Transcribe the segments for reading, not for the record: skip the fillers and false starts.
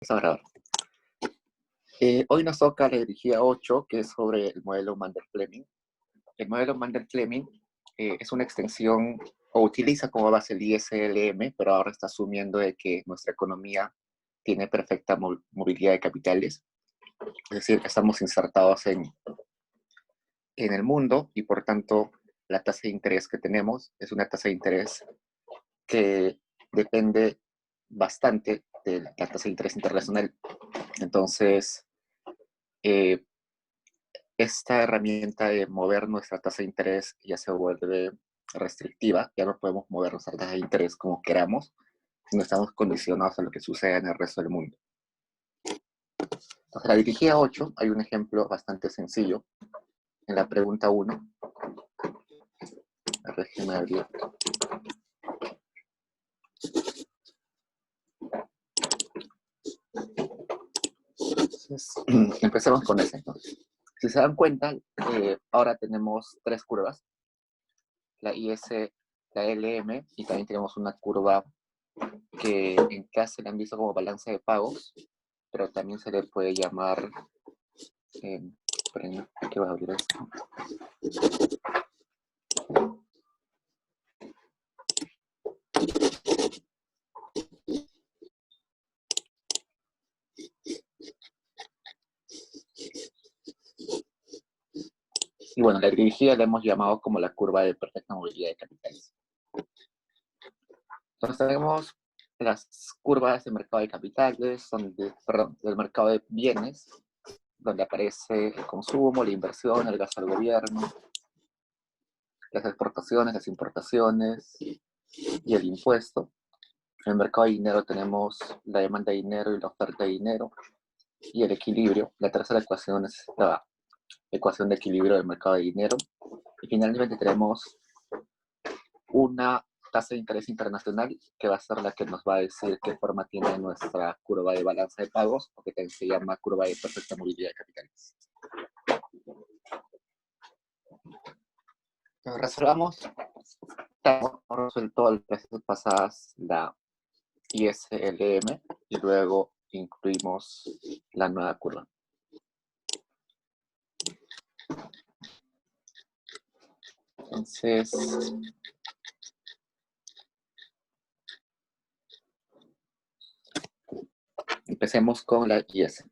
Vamos a grabar. Hoy nos toca la energía 8, que es sobre el modelo Mander-Fleming. El modelo Mander-Fleming es una extensión o utiliza como base el ISLM, pero ahora está asumiendo de que nuestra economía tiene perfecta movilidad de capitales. Es decir, que estamos insertados en el mundo y por tanto la tasa de interés que tenemos es una tasa de interés que depende bastante de la tasa de interés internacional. Entonces, esta herramienta de mover nuestra tasa de interés ya se vuelve restrictiva, ya no podemos mover nuestra tasa de interés como queramos, sino estamos condicionados a lo que suceda en el resto del mundo. Entonces, la dirigida 8, hay un ejemplo bastante sencillo. En la pregunta 1, déjeme abrir. Entonces, empecemos con ese. Si se dan cuenta, ahora tenemos tres curvas, la IS, la LM, y también tenemos una curva que en clase la han visto como balance de pagos, pero también se le puede llamar, ¿qué va a abrir esto? Y bueno, la dirigida la hemos llamado como la curva de perfecta movilidad de capitales. Entonces tenemos las curvas de mercado de capitales, del mercado de bienes, donde aparece el consumo, la inversión, el gasto del gobierno, las exportaciones, las importaciones y el impuesto. En el mercado de dinero tenemos la demanda de dinero y la oferta de dinero y el equilibrio. La tercera ecuación es la ecuación de equilibrio del mercado de dinero. Y finalmente tenemos una tasa de interés internacional que va a ser la que nos va a decir qué forma tiene nuestra curva de balanza de pagos, o que también se llama curva de perfecta movilidad de capitales. Entonces, resolvamos. Hemos resuelto las veces pasadas la ISLM y luego incluimos la nueva curva. Entonces, empecemos con la IS.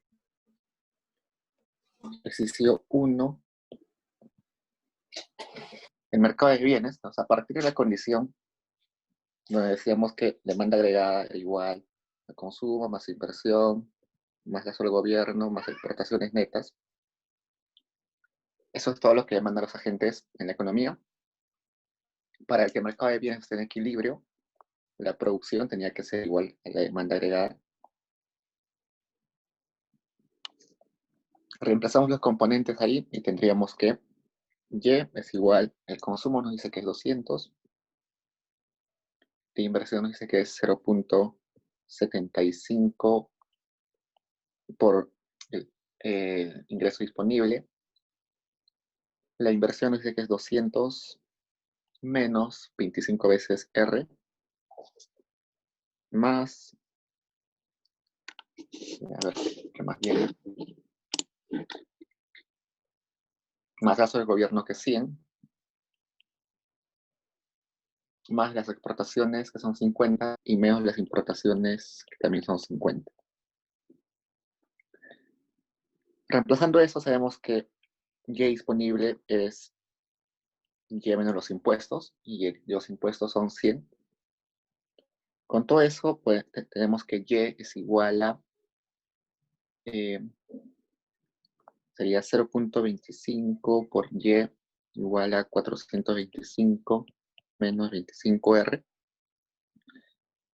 Ejercicio 1. El mercado de bienes, a partir de la condición donde decíamos que demanda agregada es igual a consumo, más inversión, más gasto del gobierno, más exportaciones netas. Eso es todo lo que demandan los agentes en la economía. Para que el mercado de bienes esté en equilibrio, la producción tenía que ser igual a la demanda agregada. Reemplazamos los componentes ahí y tendríamos que Y es igual, el consumo nos dice que es 200, la inversión nos dice que es 0.75 por el ingreso disponible. La inversión nos dice que es 200 menos 25 veces R, más, a ver, ¿qué más viene? Más gasto del gobierno que 100, más las exportaciones que son 50 y menos las importaciones que también son 50. Reemplazando eso, sabemos que Y disponible es Y menos los impuestos, y los impuestos son 100. Con todo eso, pues tenemos que Y es igual a, sería 0.25 por Y igual a 425 menos 25R.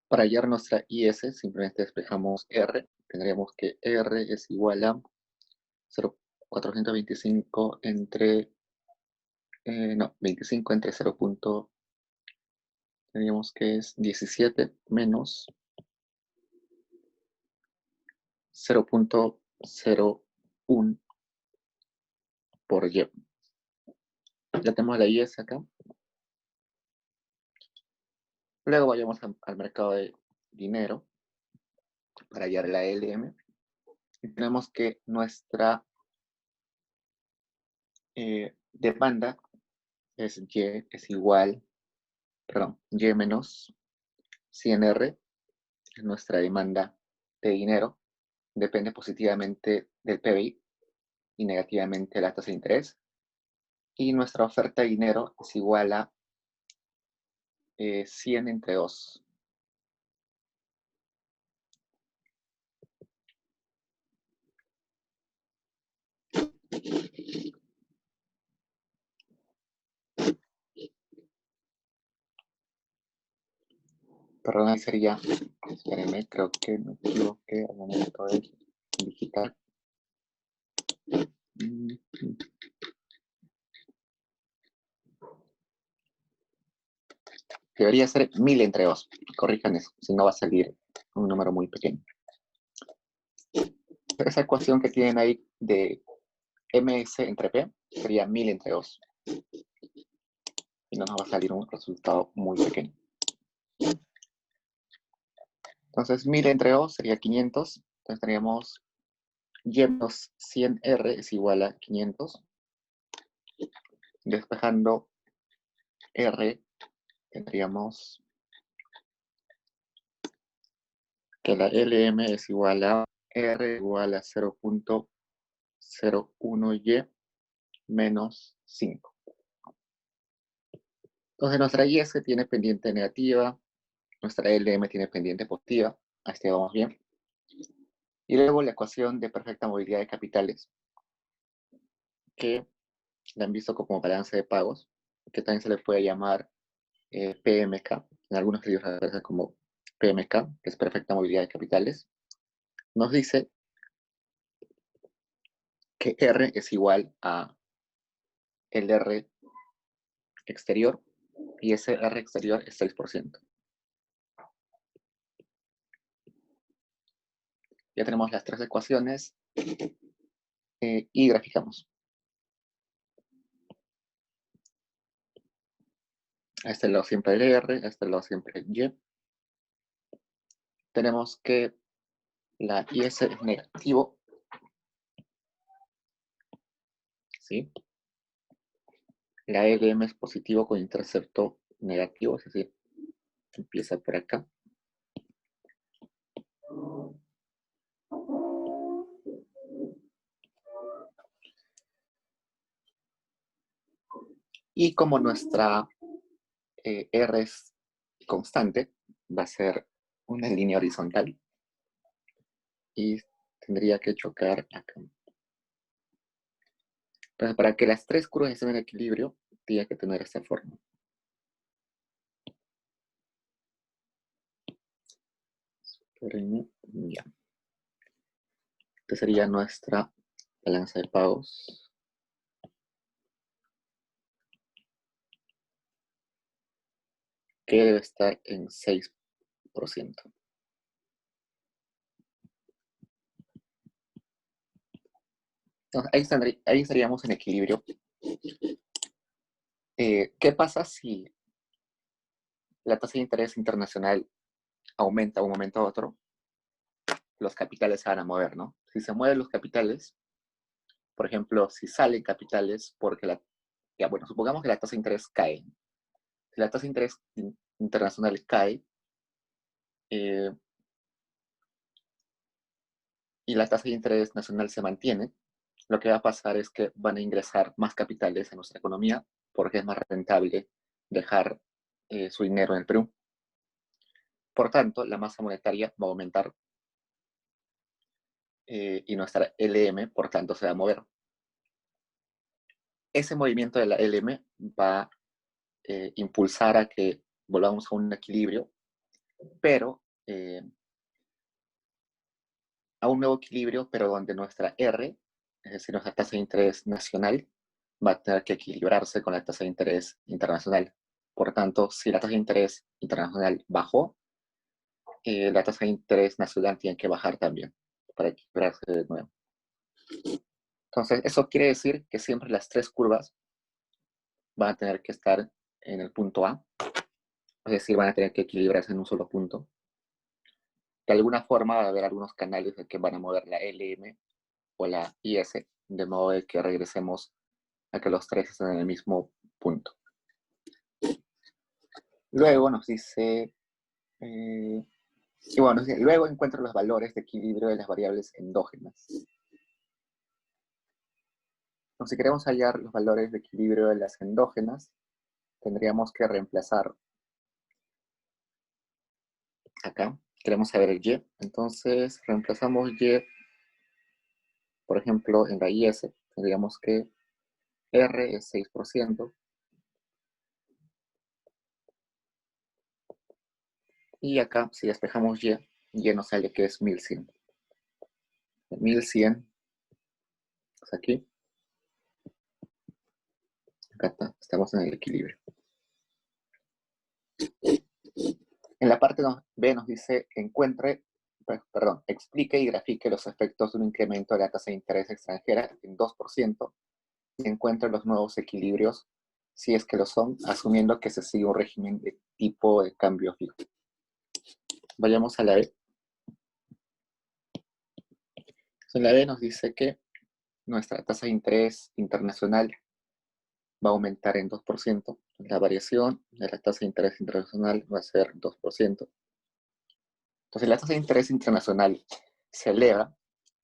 Para hallar nuestra IS, simplemente despejamos R. Tendríamos que R es igual a 425 entre, 25 entre 0. Tendríamos que es 17 menos 0.01 por Y. Ya tenemos la IS acá. Luego vayamos al mercado de dinero. para hallar la LM. Y tenemos que nuestra demanda es Y menos 100R, es nuestra demanda de dinero, depende positivamente del PBI y negativamente de la tasa de interés. Y nuestra oferta de dinero es igual a 100 entre 2. Perdón, ahí sería, espérenme, creo que me equivoqué al momento de digitar. Debería ser 1000 entre 2. Corrijan eso, si no va a salir un número muy pequeño. Esa ecuación que tienen ahí de ms entre p sería 1000 entre 2. Y no nos va a salir un resultado muy pequeño. Entonces 1000 entre 2 sería 500. Entonces tendríamos y menos 100R es igual a 500. Despejando R, tendríamos que la LM es igual a R igual a 0.01Y menos 5. Entonces nuestra IS tiene pendiente negativa, nuestra LM tiene pendiente positiva, hasta ahí vamos bien. Y luego la ecuación de perfecta movilidad de capitales, que la han visto como balance de pagos, que también se le puede llamar PMK, en algunos libros aparece como PMK, que es perfecta movilidad de capitales, nos dice que R es igual a el R exterior, y ese R exterior es 6%. Ya tenemos las tres ecuaciones y graficamos. A este lado siempre el R, a este lado siempre el Y. Tenemos que la IS es negativo, ¿sí? La LM es positivo con intercepto negativo, es decir, empieza por acá. Y como nuestra R es constante, va a ser una línea horizontal y tendría que chocar acá. Entonces, para que las tres curvas estén en equilibrio, tiene que tener esta forma. Ya. Esta sería nuestra balanza de pagos. Que debe estar en 6%. Entonces, ahí estaríamos en equilibrio. ¿Qué pasa si la tasa de interés internacional aumenta de un momento a otro? Los capitales se van a mover, ¿no? Si se mueven los capitales, por ejemplo, si salen capitales porque bueno, supongamos que la tasa de interés cae. Si la tasa de interés internacional cae y la tasa de interés nacional se mantiene, lo que va a pasar es que van a ingresar más capitales a nuestra economía porque es más rentable dejar su dinero en el Perú. Por tanto, la masa monetaria va a aumentar y nuestra LM, por tanto, se va a mover. Ese movimiento de la LM va a impulsar a que volvamos a un equilibrio, pero a un nuevo equilibrio, pero donde nuestra R, es decir, nuestra tasa de interés nacional, va a tener que equilibrarse con la tasa de interés internacional. Por tanto, si la tasa de interés internacional bajó, la tasa de interés nacional tiene que bajar también para equilibrarse de nuevo. Entonces, eso quiere decir que siempre las tres curvas van a tener que estar en el punto A, es decir, van a tener que equilibrarse en un solo punto. de alguna forma va a haber algunos canales de que van a mover la LM o la IS, de modo de que regresemos a que los tres estén en el mismo punto. Luego nos dice, y bueno, luego encuentra los valores de equilibrio de las variables endógenas. Entonces, si queremos hallar los valores de equilibrio de las endógenas, tendríamos que reemplazar acá. Queremos saber el Y. Entonces, reemplazamos Y, por ejemplo, en la IS. Tendríamos que R es 6%. Y acá, si despejamos Y nos sale que es 1100. 1100 es aquí. Acá está, estamos en el equilibrio. En la parte B nos dice, explique y grafique los efectos de un incremento de la tasa de interés extranjera en 2% y encuentre los nuevos equilibrios, si es que lo son, asumiendo que se sigue un régimen de tipo de cambio fijo. Vayamos a la B. En la B nos dice que nuestra tasa de interés internacional va a aumentar en 2%. La variación de la tasa de interés internacional va a ser 2%. Entonces, la tasa de interés internacional se eleva,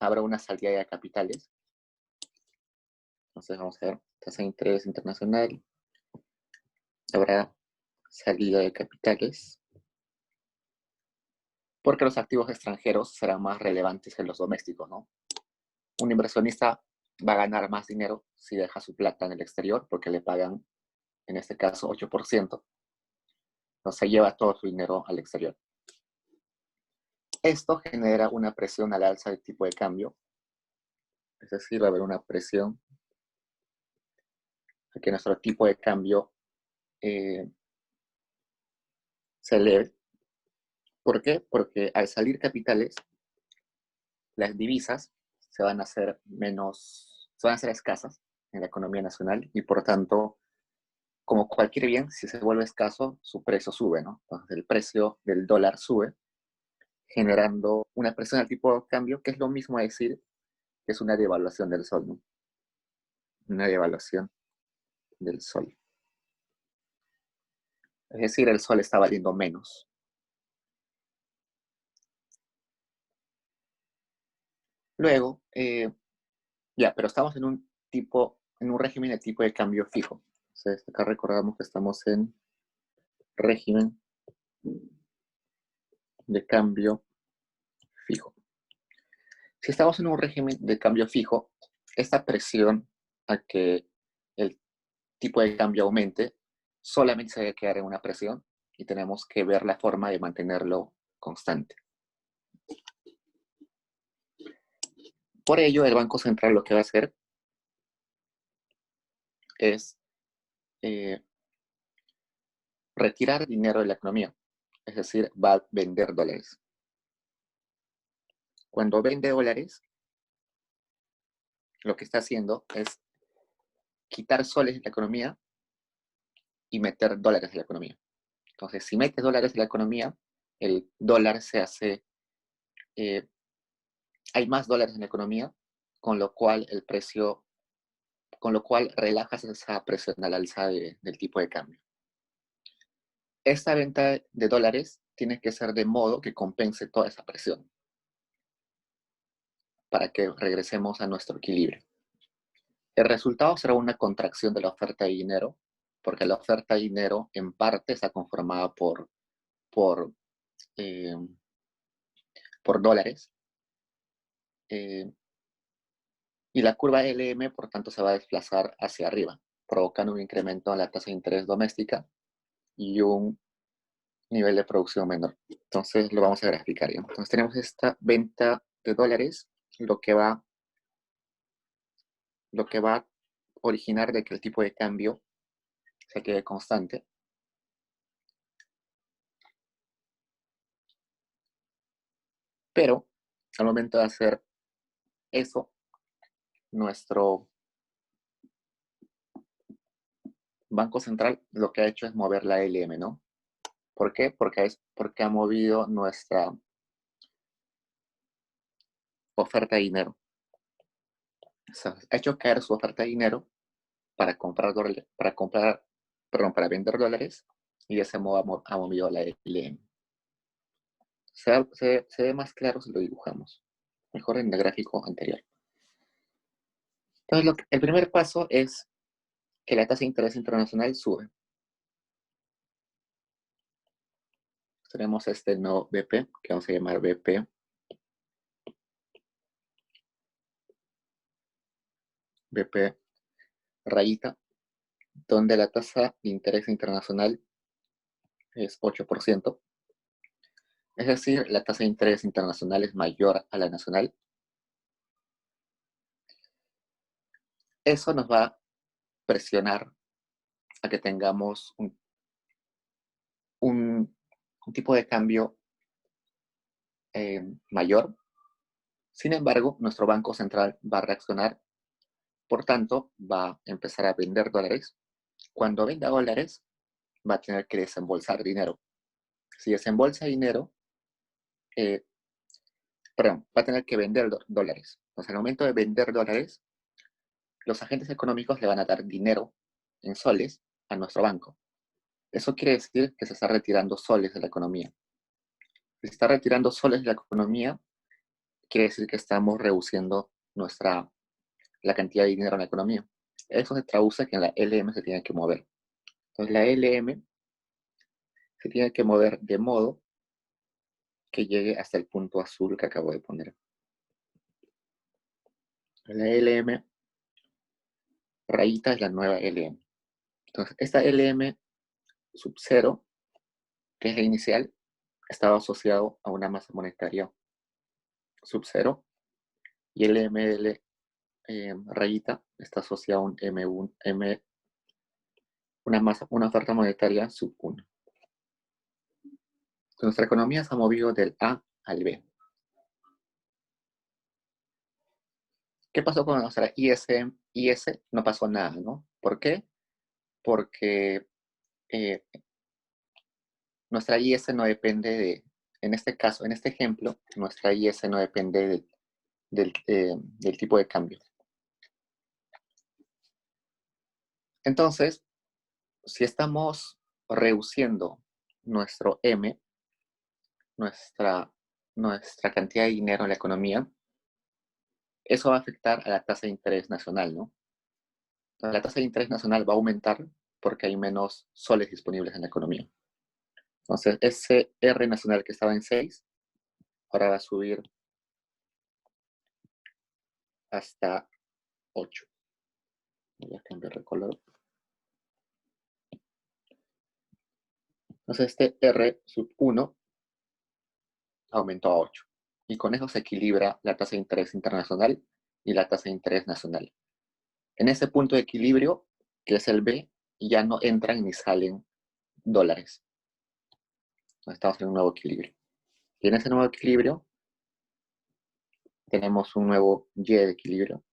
habrá una salida de capitales. Entonces, vamos a ver, tasa de interés internacional, habrá salida de capitales, porque los activos extranjeros serán más relevantes que los domésticos, ¿no? Un inversionista va a ganar más dinero si deja su plata en el exterior, porque le pagan, en este caso, 8%. Entonces, lleva todo su dinero al exterior. Esto genera una presión al alza del tipo de cambio, es decir, va a haber una presión a que nuestro tipo de cambio se eleve. ¿Por qué? Porque al salir capitales, las divisas se van a hacer escasas en la economía nacional y por tanto, como cualquier bien, si se vuelve escaso, su precio sube, ¿no? Entonces el precio del dólar sube, generando una presión al tipo de cambio, que es lo mismo a decir que es una devaluación del sol, ¿no? Una devaluación del sol. Es decir, el sol está valiendo menos. Luego, pero estamos en un régimen de tipo de cambio fijo. Entonces, acá recordamos que estamos en régimen de cambio fijo. Si estamos en un régimen de cambio fijo, esta presión a que el tipo de cambio aumente solamente se debe quedar en una presión y tenemos que ver la forma de mantenerlo constante. Por ello, el Banco Central lo que va a hacer es retirar dinero de la economía, es decir, va a vender dólares. Cuando vende dólares, lo que está haciendo es quitar soles de la economía y meter dólares en la economía. Entonces, si metes dólares en la economía, el dólar se hace, hay más dólares en la economía, con lo cual relajas esa presión al alza del tipo de cambio. Esta venta de dólares tiene que ser de modo que compense toda esa presión para que regresemos a nuestro equilibrio. El resultado será una contracción de la oferta de dinero, porque la oferta de dinero en parte está conformada por dólares, y la curva LM, por tanto, se va a desplazar hacia arriba, provocando un incremento en la tasa de interés doméstica y un nivel de producción menor. Entonces, lo vamos a graficar. ¿Ya? Entonces, tenemos esta venta de dólares, lo que va a originar de que el tipo de cambio se quede constante. Pero, al momento de hacer eso, nuestro Banco Central lo que ha hecho es mover la LM, ¿no? ¿Por qué? Porque ha movido nuestra oferta de dinero. O sea, ha hecho caer su oferta de dinero para comprar dólares, para vender dólares, y de ese modo ha movido la LM. Se ve más claro si lo dibujamos. Mejor en el gráfico anterior. Entonces, el primer paso es que la tasa de interés internacional sube. Tenemos este nuevo BP, que vamos a llamar BP. BP rayita, donde la tasa de interés internacional es 8%. Es decir, la tasa de interés internacional es mayor a la nacional. Eso nos va a presionar a que tengamos un tipo de cambio mayor. Sin embargo, nuestro Banco Central va a reaccionar, por tanto, va a empezar a vender dólares. Cuando venda dólares, va a tener que desembolsar dinero. Si desembolsa dinero, va a tener que vender dólares. Entonces, al momento de vender dólares, los agentes económicos le van a dar dinero en soles a nuestro banco. Eso quiere decir que se está retirando soles de la economía. Si se está retirando soles de la economía, quiere decir que estamos reduciendo la cantidad de dinero en la economía. Eso se traduce que en la LM se tiene que mover. Entonces la LM se tiene que mover de modo que llegue hasta el punto azul que acabo de poner. La LM rayita es la nueva LM. Entonces esta LM sub 0, que es la inicial, estaba asociado a una masa monetaria sub 0, y el ML rayita está asociado a un M1, una oferta monetaria sub 1. Nuestra economía se ha movido del A al B. ¿Qué pasó con nuestra IS? No pasó nada, ¿no? ¿Por qué? Porque nuestra IS no depende en este caso, en este ejemplo, nuestra IS no depende del tipo de cambio. Entonces, si estamos reduciendo nuestro M, nuestra cantidad de dinero en la economía, eso va a afectar a la tasa de interés nacional, ¿no? Entonces, la tasa de interés nacional va a aumentar porque hay menos soles disponibles en la economía. Entonces, ese R nacional que estaba en 6, ahora va a subir hasta 8. Voy a cambiar de color. Entonces, este R sub 1 aumentó a 8. Y con eso se equilibra la tasa de interés internacional y la tasa de interés nacional. En ese punto de equilibrio, que es el B, ya no entran ni salen dólares. Estamos en un nuevo equilibrio. Y en ese nuevo equilibrio tenemos un nuevo Y de equilibrio.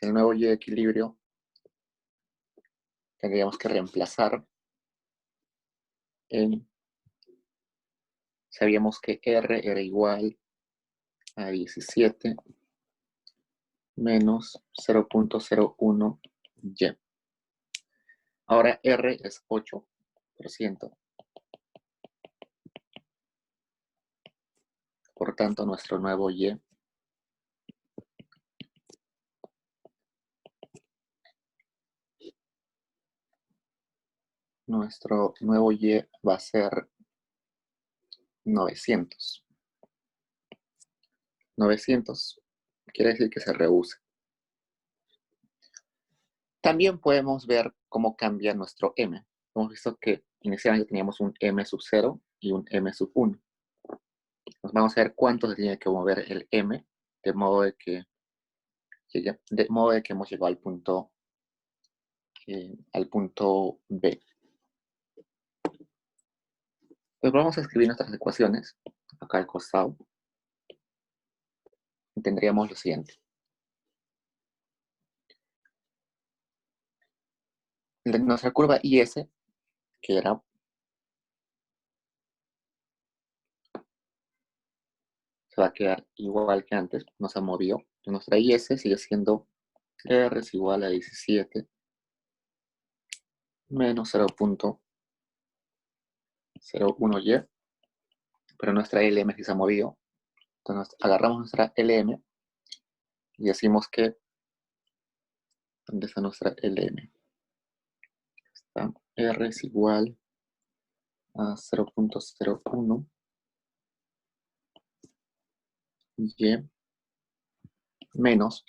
El nuevo Y de equilibrio tendríamos que reemplazar en... Sabíamos que R era igual a 17 menos 0.01 Y. Ahora R es 8%. Por tanto, nuestro nuevo Y va a ser 900. 900 quiere decir que se reduce. También podemos ver cómo cambia nuestro M. Hemos visto que inicialmente teníamos un M sub 0 y un M sub 1. Nos vamos a ver cuánto se tiene que mover el M, de modo de que hemos llegado al punto B. Pues vamos a escribir nuestras ecuaciones acá al costado. Y tendríamos lo siguiente. Nuestra curva IS, que era se va a quedar igual que antes, no se movió. Nuestra IS sigue siendo R es igual a 17 menos 0.01Y, pero nuestra LM sí se ha movido. Entonces agarramos nuestra LM y decimos que, ¿dónde está nuestra LM? Está R es igual a 0.01 Y menos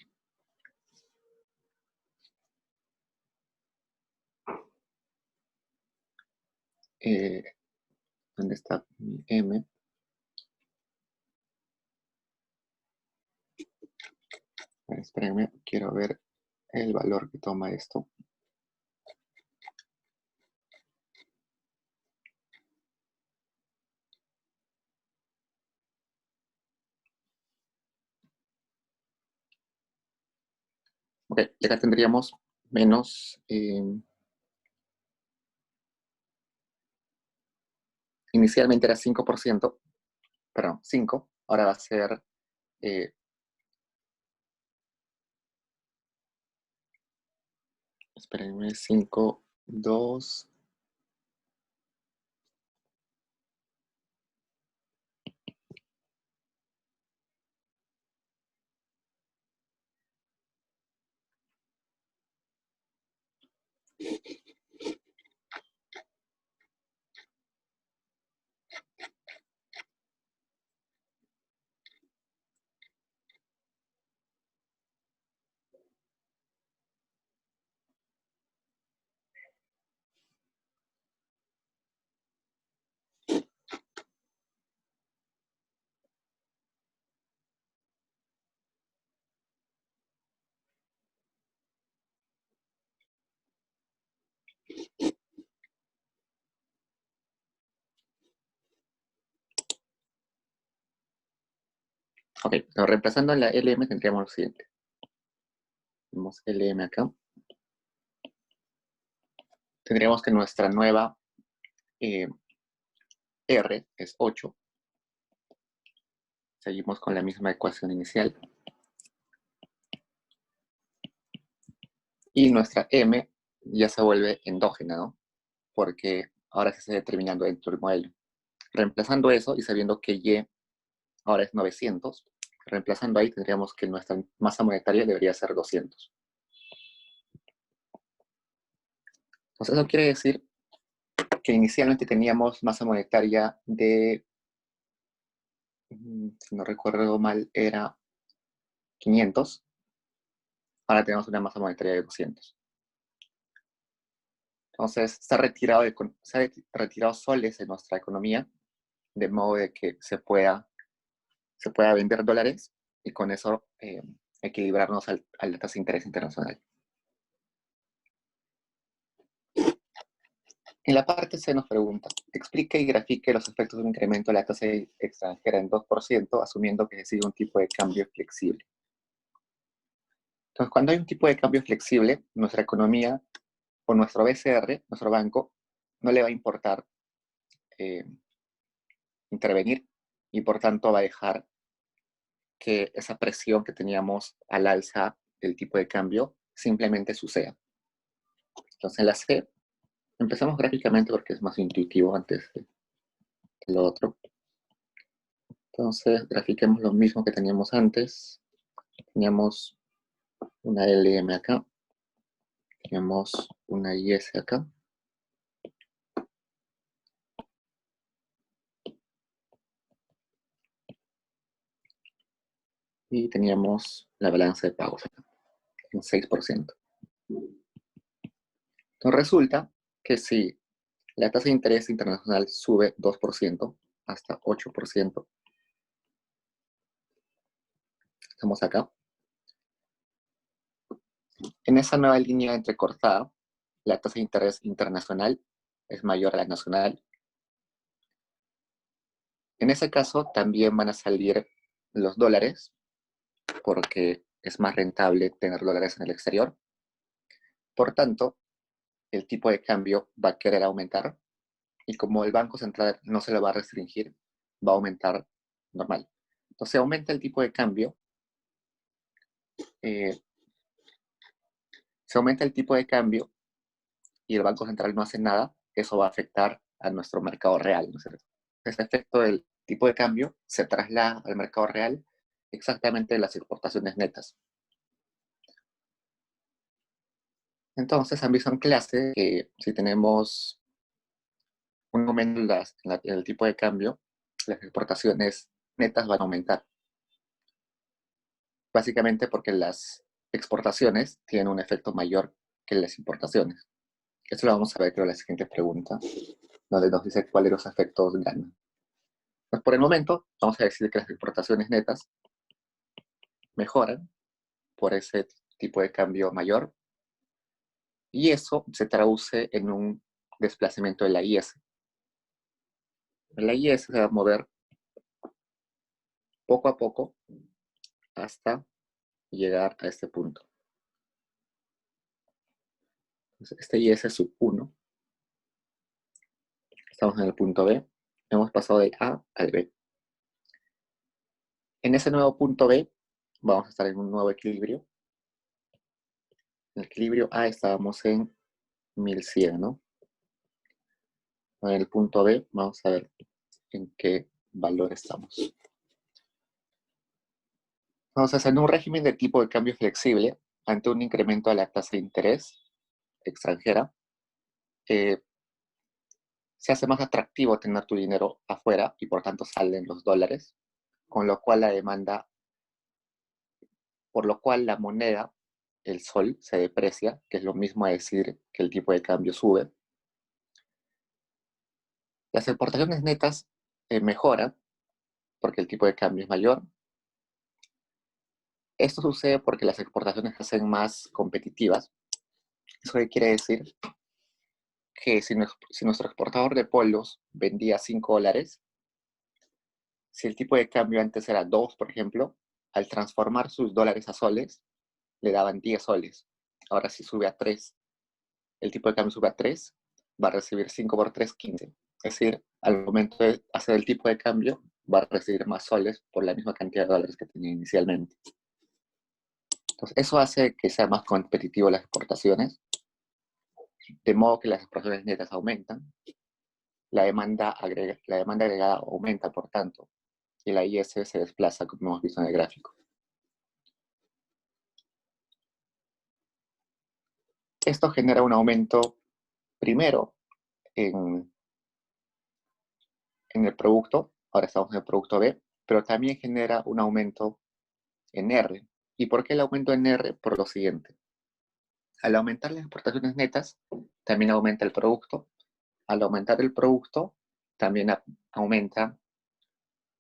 ¿dónde está mi M? Espérenme, quiero ver el valor que toma esto. Ok, y acá tendríamos menos, inicialmente era 5%, perdón, 5, ahora va a ser, espérenme, 5, 2, ok, pero reemplazando la LM tendríamos lo siguiente. Tenemos LM acá. Tendríamos que nuestra nueva R es 8. Seguimos con la misma ecuación inicial. Y nuestra M ya se vuelve endógena, ¿no? Porque ahora se está determinando dentro del modelo. Reemplazando eso y sabiendo que Y ahora es 900, reemplazando ahí tendríamos que nuestra masa monetaria debería ser 200. Entonces eso quiere decir que inicialmente teníamos masa monetaria de, si no recuerdo mal, era 500. Ahora tenemos una masa monetaria de 200. Entonces se ha retirado soles de nuestra economía, de modo de que se pueda vender dólares y con eso equilibrarnos a la tasa de interés internacional. En la parte C nos pregunta, explique y grafique los efectos de un incremento de la tasa extranjera en 2%, asumiendo que se sigue un tipo de cambio flexible. Entonces, cuando hay un tipo de cambio flexible, nuestra economía o nuestro BCR, nuestro banco, no le va a importar intervenir y por tanto va a dejar que esa presión que teníamos al alza del tipo de cambio simplemente suceda. Entonces, en la C, empezamos gráficamente porque es más intuitivo antes de lo otro. Entonces, grafiquemos lo mismo que teníamos antes. Teníamos una LM acá. Teníamos una IS acá. Y teníamos la balanza de pagos acá, en 6%. Entonces, resulta que si la tasa de interés internacional sube 2% hasta 8%, estamos acá. En esa nueva línea entrecortada, la tasa de interés internacional es mayor a la nacional. En ese caso, también van a salir los dólares, porque es más rentable tener dólares en el exterior. Por tanto, el tipo de cambio va a querer aumentar y como el Banco Central no se lo va a restringir, va a aumentar normal. Entonces aumenta el tipo de cambio, se aumenta el tipo de cambio y el Banco Central no hace nada, eso va a afectar a nuestro mercado real, ¿no es cierto? Ese efecto del tipo de cambio se traslada al mercado real exactamente de las exportaciones netas. Entonces, han visto en clase que si tenemos un aumento en el tipo de cambio, las exportaciones netas van a aumentar. Básicamente porque las exportaciones tienen un efecto mayor que las importaciones. Esto lo vamos a ver, creo, en la siguiente pregunta, donde nos dice cuáles de los efectos ganan. Pues por el momento, vamos a decir que las exportaciones netas mejoran por ese tipo de cambio mayor, y eso se traduce en un desplazamiento de la IS. La IS se va a mover poco a poco hasta llegar a este punto. Entonces, este IS sub 1, estamos en el punto B, hemos pasado del A al B. En ese nuevo punto B vamos a estar en un nuevo equilibrio. En el equilibrio A estábamos en 1100, ¿no? En el punto B vamos a ver en qué valor estamos. Entonces, en un régimen de tipo de cambio flexible, ante un incremento de la tasa de interés extranjera, se hace más atractivo tener tu dinero afuera y por tanto salen los dólares, con lo cual la demanda, por lo cual la moneda, el sol, se deprecia, que es lo mismo a decir que el tipo de cambio sube. Las exportaciones netas mejoran porque el tipo de cambio es mayor. Esto sucede porque las exportaciones se hacen más competitivas. ¿Eso qué quiere decir? Que si nuestro exportador de polos vendía $5, si el tipo de cambio antes era 2, por ejemplo, al transformar sus dólares a soles, le daban 10 soles. Ahora si sube a 3, el tipo de cambio sube a 3, va a recibir 5 por 3, 15. Es decir, al momento de hacer el tipo de cambio, va a recibir más soles por la misma cantidad de dólares que tenía inicialmente. Entonces, eso hace que sea más competitivo las exportaciones, de modo que las exportaciones netas aumentan, la demanda agregada aumenta, por tanto, y la IS se desplaza, como hemos visto en el gráfico. Esto genera un aumento, primero, en el producto, ahora estamos en el producto B, pero también genera un aumento en R. ¿Y por qué el aumento en R? Por lo siguiente. Al aumentar las exportaciones netas, también aumenta el producto. Al aumentar el producto, también aumenta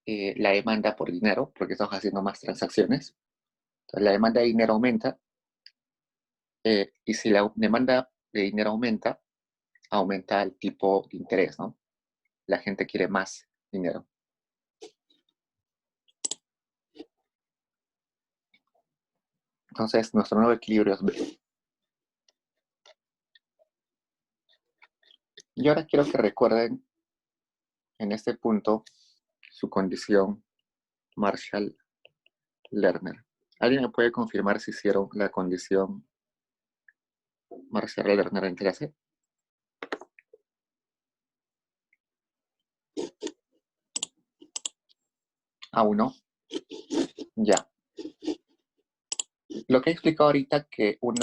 la demanda por dinero, porque estamos haciendo más transacciones. Entonces, la demanda de dinero aumenta, y si la demanda de dinero aumenta, aumenta el tipo de interés, ¿no? La gente quiere más dinero. Entonces, nuestro nuevo equilibrio es B. Y ahora quiero que recuerden en este punto su condición Marshall-Lerner. ¿Alguien me puede confirmar si hicieron la condición Marshall-Lerner en clase? ¿Aún no? Ya. Lo que he explicado ahorita que un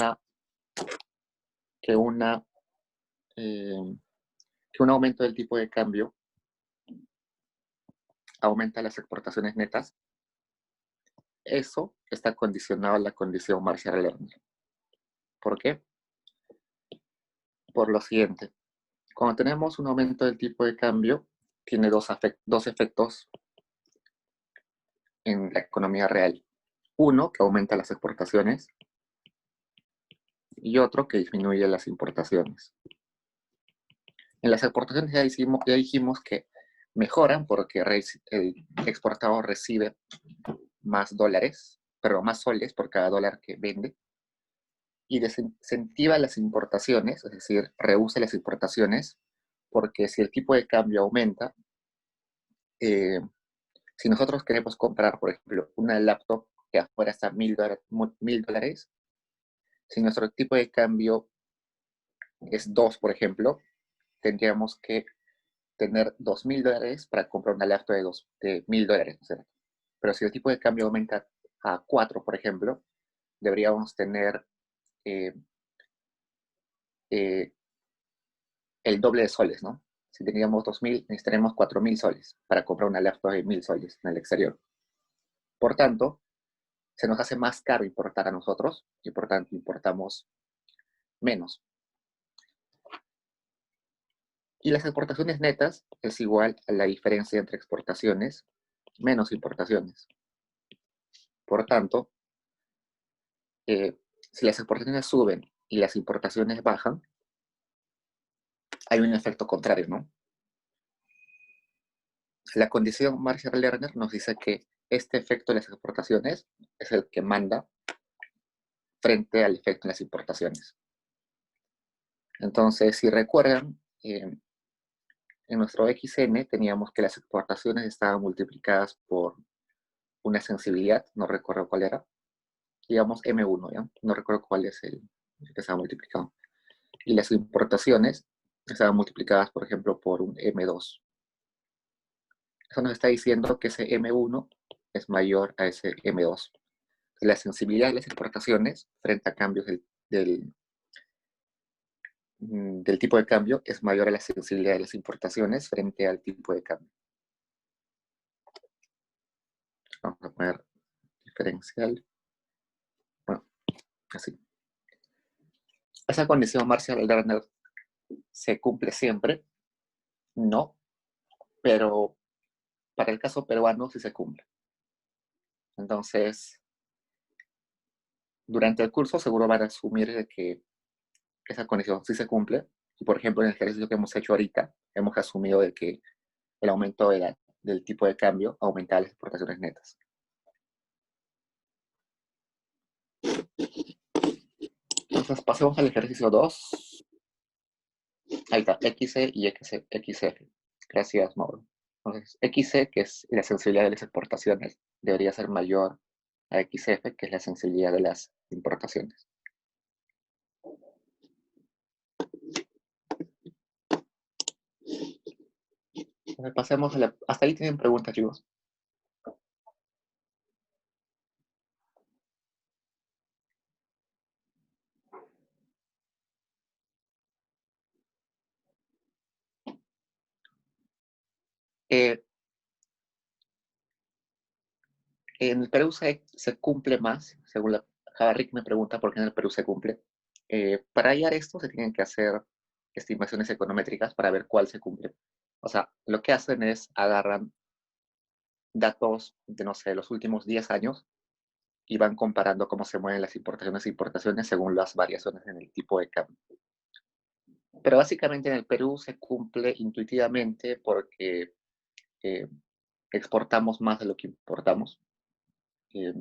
aumento del tipo de cambio aumenta las exportaciones netas, eso está condicionado a la condición Marshall-Lerner. ¿Por qué? Por lo siguiente. Cuando tenemos un aumento del tipo de cambio, tiene dos efectos en la economía real. Uno, que aumenta las exportaciones, y otro, que disminuye las importaciones. En las exportaciones ya dijimos que mejoran porque el exportador recibe más dólares, pero más soles por cada dólar que vende, y desincentiva las importaciones, es decir, reduce las importaciones, porque si el tipo de cambio aumenta, Si nosotros queremos comprar, por ejemplo, una laptop que afuera está $1,000, si nuestro tipo de cambio es 2, por ejemplo, tendríamos que tener $2,000 para comprar una laptop de $1,000, ¿no es cierto? Pero si el tipo de cambio aumenta a 4, por ejemplo, deberíamos tener eh, eh, el doble de soles, ¿no? Si teníamos 2,000, necesitaremos 4,000 soles para comprar una laptop de 1,000 soles en el exterior. Por tanto, se nos hace más caro importar a nosotros y por tanto importamos menos. Y las exportaciones netas es igual a la diferencia entre exportaciones menos importaciones. Por tanto, si las exportaciones suben y las importaciones bajan, hay un efecto contrario, ¿no? La condición Marshall-Lerner nos dice que este efecto de las exportaciones es el que manda frente al efecto en las importaciones. Entonces, si recuerdan, en nuestro XN teníamos que las exportaciones estaban multiplicadas por una sensibilidad, no recuerdo cuál era, digamos M1, ¿ya? No recuerdo cuál es el que estaba multiplicado. Y las importaciones estaban multiplicadas, por ejemplo, por un M2. Eso nos está diciendo que ese M1 es mayor a ese M2. La sensibilidad de las exportaciones frente a cambios del tipo de cambio es mayor a la sensibilidad de las importaciones frente al tipo de cambio. Vamos a poner diferencial. Bueno, así. ¿Esa condición Marshall-Lerner se cumple siempre? No, pero para el caso peruano sí se cumple. Entonces, durante el curso seguro van a asumir de que esa condición sí se cumple. Y por ejemplo, en el ejercicio que hemos hecho ahorita, hemos asumido de que el aumento del tipo de cambio aumenta las exportaciones netas. Entonces, pasemos al ejercicio 2. Ahí está, XC y XF. Gracias, Mauro. Entonces, XC, que es la sensibilidad de las exportaciones, debería ser mayor a XF, que es la sensibilidad de las importaciones. Entonces, pasemos a hasta ahí tienen preguntas, chicos. Eh, en el Perú se cumple más, según Rick me pregunta por qué en el Perú se cumple. Para hallar esto se tienen que hacer estimaciones econométricas para ver cuál se cumple. O sea, lo que hacen es agarran datos de, no sé, los últimos 10 años y van comparando cómo se mueven las importaciones e importaciones según las variaciones en el tipo de cambio. Pero básicamente en el Perú se cumple intuitivamente porque eh, exportamos más de lo que importamos. Eh,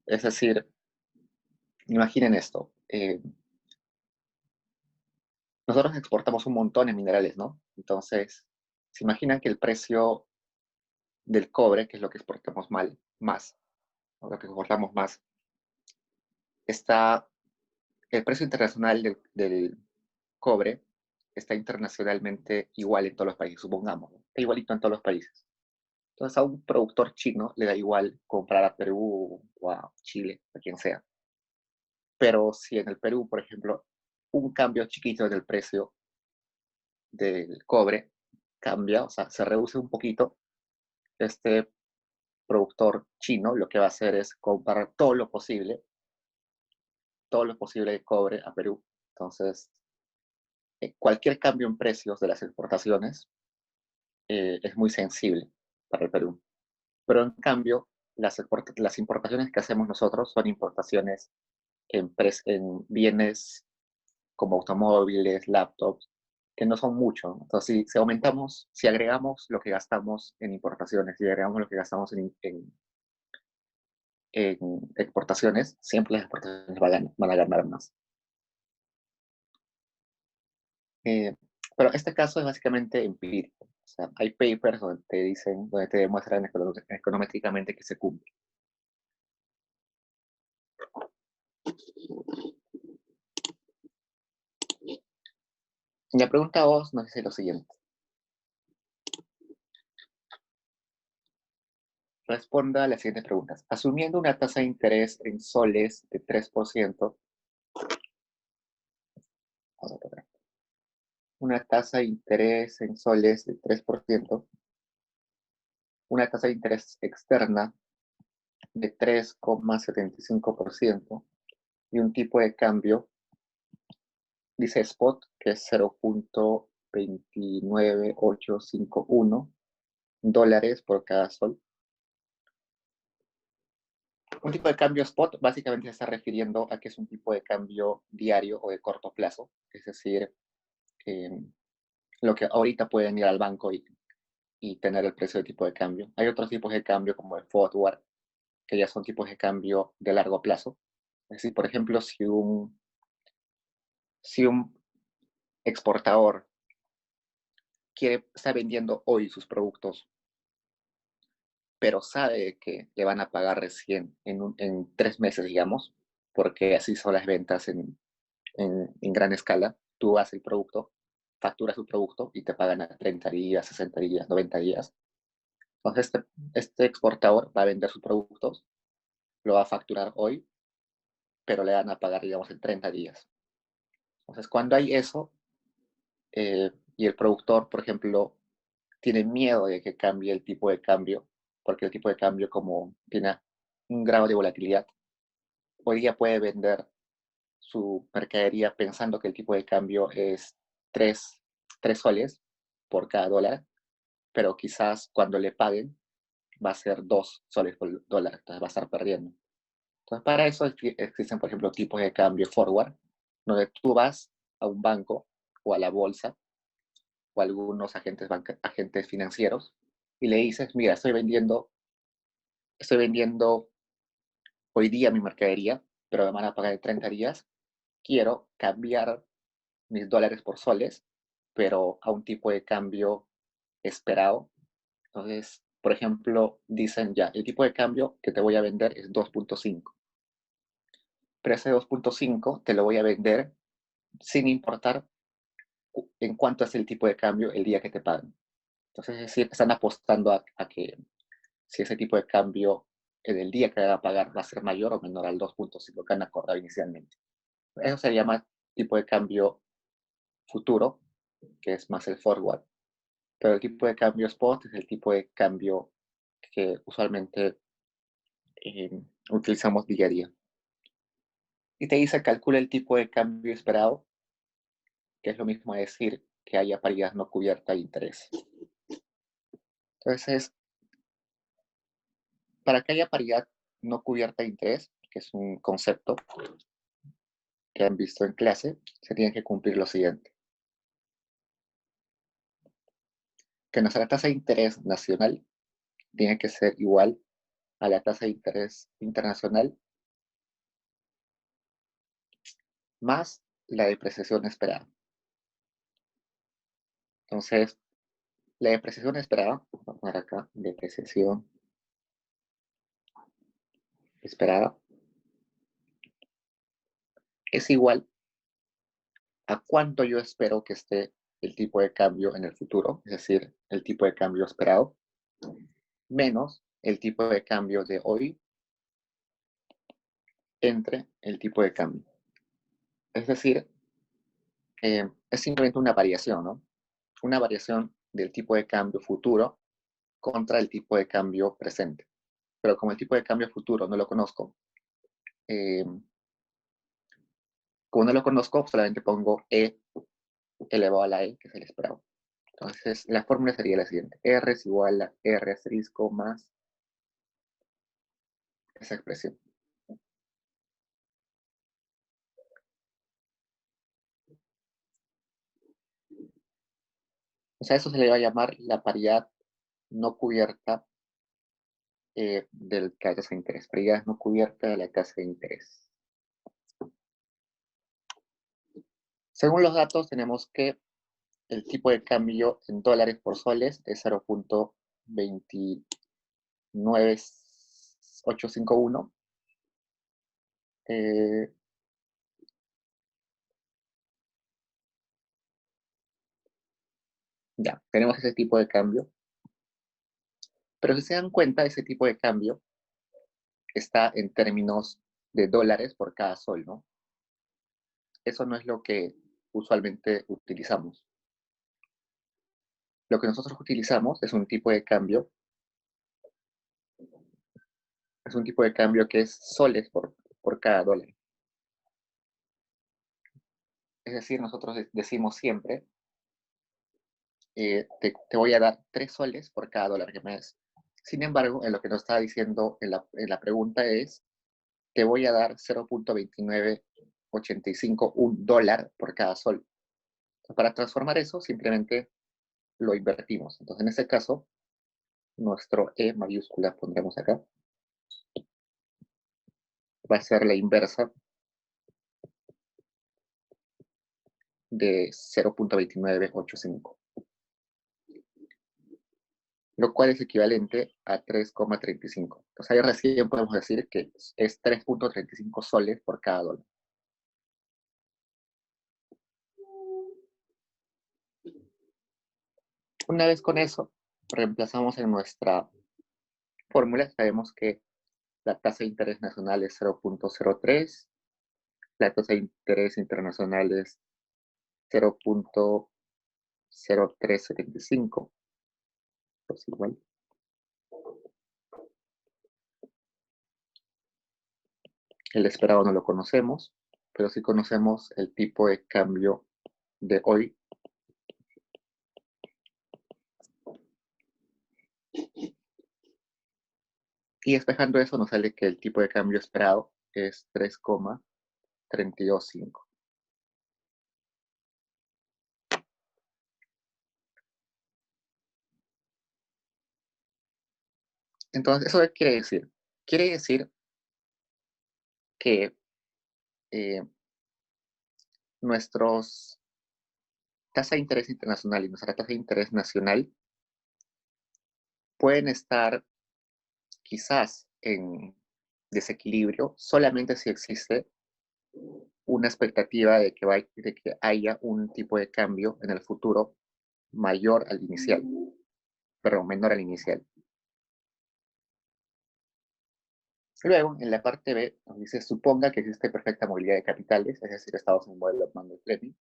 es decir, imaginen esto. Nosotros exportamos un montón de minerales, ¿no? Entonces, se imaginan que el precio del cobre, que es lo que exportamos más, o lo que exportamos más, está, el precio internacional del cobre está internacionalmente igual en todos los países, supongamos, ¿no? Está igualito en todos los países. Entonces a un productor chino le da igual comprar a Perú o a Chile, a quien sea. Pero si en el Perú, por ejemplo, un cambio chiquito en el precio del cobre cambia, o sea, se reduce un poquito, este productor chino lo que va a hacer es comprar todo lo posible de cobre a Perú. Entonces, cualquier cambio en precios de las exportaciones es muy sensible para el Perú. Pero en cambio, las importaciones que hacemos nosotros son importaciones en bienes como automóviles, laptops, que no son mucho. Entonces, si agregamos lo que gastamos en importaciones y agregamos lo que gastamos en exportaciones, siempre las exportaciones van a ganar más. Pero este caso es básicamente empírico. O sea, hay papers donde te dicen, donde te demuestran econométricamente que se cumple. La pregunta 2 nos dice lo siguiente. Responda a las siguientes preguntas. Asumiendo una tasa de interés en soles de 3%, vamos a poner, una tasa de interés en soles de 3%, una tasa de interés externa de 3,75% y un tipo de cambio, dice spot, que es 0.29851 dólares por cada sol. Un tipo de cambio spot básicamente se está refiriendo a que es un tipo de cambio diario o de corto plazo, es decir, lo que ahorita pueden ir al banco y tener el precio de tipo de cambio. Hay otros tipos de cambio como el forward, que ya son tipos de cambio de largo plazo. Es decir, por ejemplo, si un exportador está vendiendo hoy sus productos, pero sabe que le van a pagar recién en 3 meses, digamos, porque así son las ventas en gran escala. Tú haces el producto, facturas tu producto y te pagan a 30 días, 60 días, 90 días. Entonces, este exportador va a vender sus productos, lo va a facturar hoy, pero le van a pagar, digamos, en 30 días. Entonces, cuando hay eso, y el productor, por ejemplo, tiene miedo de que cambie el tipo de cambio, porque el tipo de cambio, como tiene un grado de volatilidad, hoy día puede vender su mercadería pensando que el tipo de cambio es 3 soles por cada dólar, pero quizás cuando le paguen va a ser 2 soles por dólar, entonces va a estar perdiendo. Entonces, para eso existen, por ejemplo, tipos de cambio forward, donde tú vas a un banco o a la bolsa o a algunos agentes financieros y le dices, mira, estoy vendiendo hoy día mi mercadería, pero me van a pagar en 30 días. Quiero cambiar mis dólares por soles, pero a un tipo de cambio esperado. Entonces, por ejemplo, dicen ya, el tipo de cambio que te voy a vender es 2.5. Pero ese 2.5 te lo voy a vender sin importar en cuánto es el tipo de cambio el día que te pagan. Entonces, es decir, están apostando a que si ese tipo de cambio en el día que van a pagar va a ser mayor o menor al 2.5 que han acordado inicialmente. Eso se llama tipo de cambio futuro, que es más el forward. Pero el tipo de cambio spot es el tipo de cambio que usualmente utilizamos día a día. Y te dice, calcula el tipo de cambio esperado, que es lo mismo a decir que haya paridad no cubierta de interés. Entonces, para que haya paridad no cubierta de interés, que es un concepto que han visto en clase, se tiene que cumplir lo siguiente. Que nuestra tasa de interés nacional tiene que ser igual a la tasa de interés internacional más la depreciación esperada. Entonces, la depreciación esperada, vamos a poner acá, depreciación esperada, es igual a cuánto yo espero que esté el tipo de cambio en el futuro, es decir, el tipo de cambio esperado, menos el tipo de cambio de hoy entre el tipo de cambio. Es decir, es simplemente una variación, ¿no? Una variación del tipo de cambio futuro contra el tipo de cambio presente. Pero como el tipo de cambio futuro no lo conozco, eh, como no lo conozco, solamente pongo E elevado a la E, que es el esperado. Entonces, la fórmula sería la siguiente. R es igual a R asterisco más esa expresión. O sea, eso se le va a llamar la paridad no cubierta de la tasa de interés. Paridad no cubierta de la tasa de interés. Según los datos, tenemos que el tipo de cambio en dólares por soles es 0.29851. Ya, tenemos ese tipo de cambio. Pero si se dan cuenta, ese tipo de cambio está en términos de dólares por cada sol, ¿no? Eso no es lo que usualmente utilizamos. Lo que nosotros utilizamos es un tipo de cambio, que es soles por cada dólar. Es decir, nosotros decimos siempre, te voy a dar 3 soles por cada dólar que me des. Sin embargo, en lo que nos está diciendo en la pregunta es, te voy a dar 0.29851 dólar por cada sol. Para transformar eso, simplemente lo invertimos. Entonces, en este caso, nuestro E mayúscula pondremos acá, va a ser la inversa de 0.2985, lo cual es equivalente a 3,35. Entonces ahí recién podemos decir que es 3.35 soles por cada dólar. Una vez con eso, reemplazamos en nuestra fórmula, sabemos que la tasa de interés nacional es 0.03, la tasa de interés internacional es 0.0375, pues igual. El esperado no lo conocemos, pero sí conocemos el tipo de cambio de hoy. Y despejando eso nos sale que el tipo de cambio esperado es 3,325. Entonces, ¿eso qué quiere decir? Quiere decir que nuestros tasa de interés internacional y nuestra tasa de interés nacional pueden estar quizás en desequilibrio solamente si existe una expectativa de que haya un tipo de cambio en el futuro mayor al inicial, perdón, menor al inicial. Luego, en la parte B, nos dice, suponga que existe perfecta movilidad de capitales, es decir, estamos en un modelo de Mandel-Fleming.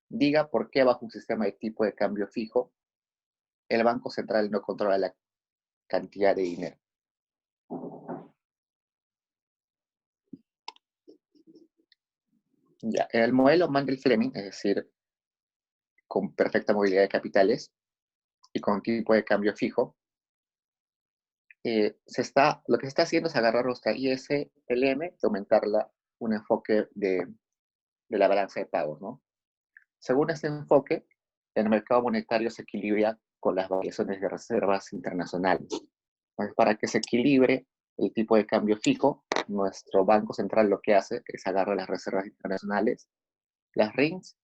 Diga por qué bajo un sistema de tipo de cambio fijo, el Banco Central no controla la cantidad de dinero. Ya, en el modelo Mandel-Fleming, es decir, con perfecta movilidad de capitales y con tipo de cambio fijo, lo que se está haciendo es agarrar nuestra ISLM y aumentarla un enfoque de la balanza de pagos, ¿no? Según este enfoque, el mercado monetario se equilibra con las variaciones de reservas internacionales. Entonces, para que se equilibre el tipo de cambio fijo, nuestro Banco Central lo que hace es agarrar las reservas internacionales, las RINs,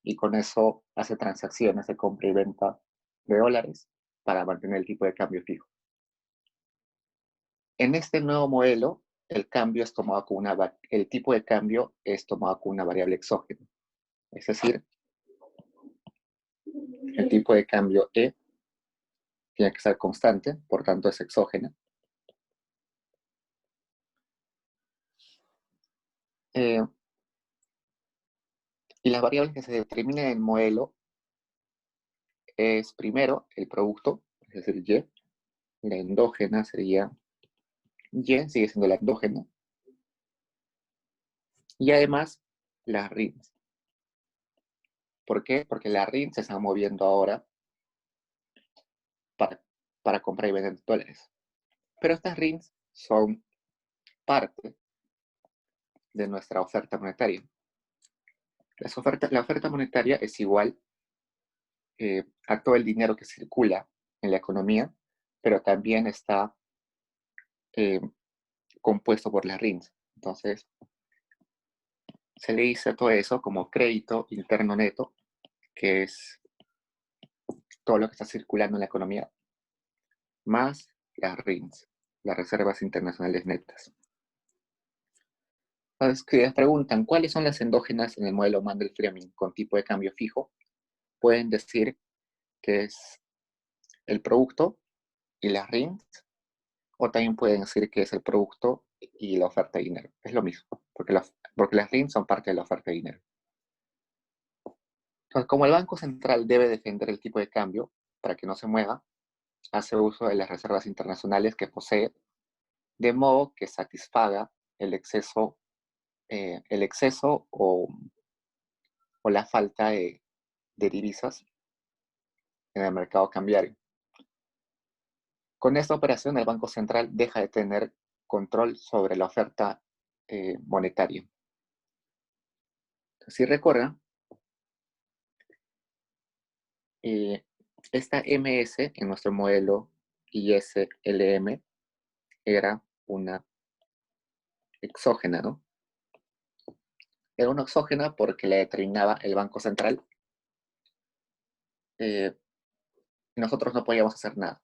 y con eso hace transacciones de compra y venta de dólares para mantener el tipo de cambio fijo. En este nuevo modelo, el tipo de cambio es tomado con una variable exógena. Es decir, el tipo de cambio E tiene que ser constante, por tanto es exógena. Y las variables que se determinan en el modelo es primero el producto, es decir, Y. La endógena sería Y, sigue siendo la endógena. Y además las RINs. ¿Por qué? Porque las RINs se están moviendo ahora para comprar y vender dólares. Pero estas RINs son parte de nuestra oferta monetaria. La oferta monetaria es igual a todo el dinero que circula en la economía, pero también está eh, compuesto por las RINs. Entonces, se le dice a todo eso como crédito interno neto, que es todo lo que está circulando en la economía, más las RINs, las reservas internacionales netas. Entonces, si les preguntan cuáles son las endógenas en el modelo Mandel-Fleming con tipo de cambio fijo, pueden decir que es el producto y las RINs, o también pueden decir que es el producto y la oferta de dinero. Es lo mismo, porque las RINs son parte de la oferta de dinero. Entonces, como el Banco Central debe defender el tipo de cambio para que no se mueva, hace uso de las reservas internacionales que posee, de modo que satisfaga el exceso o la falta de divisas en el mercado cambiario. Con esta operación, el Banco Central deja de tener control sobre la oferta monetaria. Si recuerdan, esta MS en nuestro modelo ISLM era una exógena, ¿no? Era una exógena porque la determinaba el Banco Central. Nosotros no podíamos hacer nada.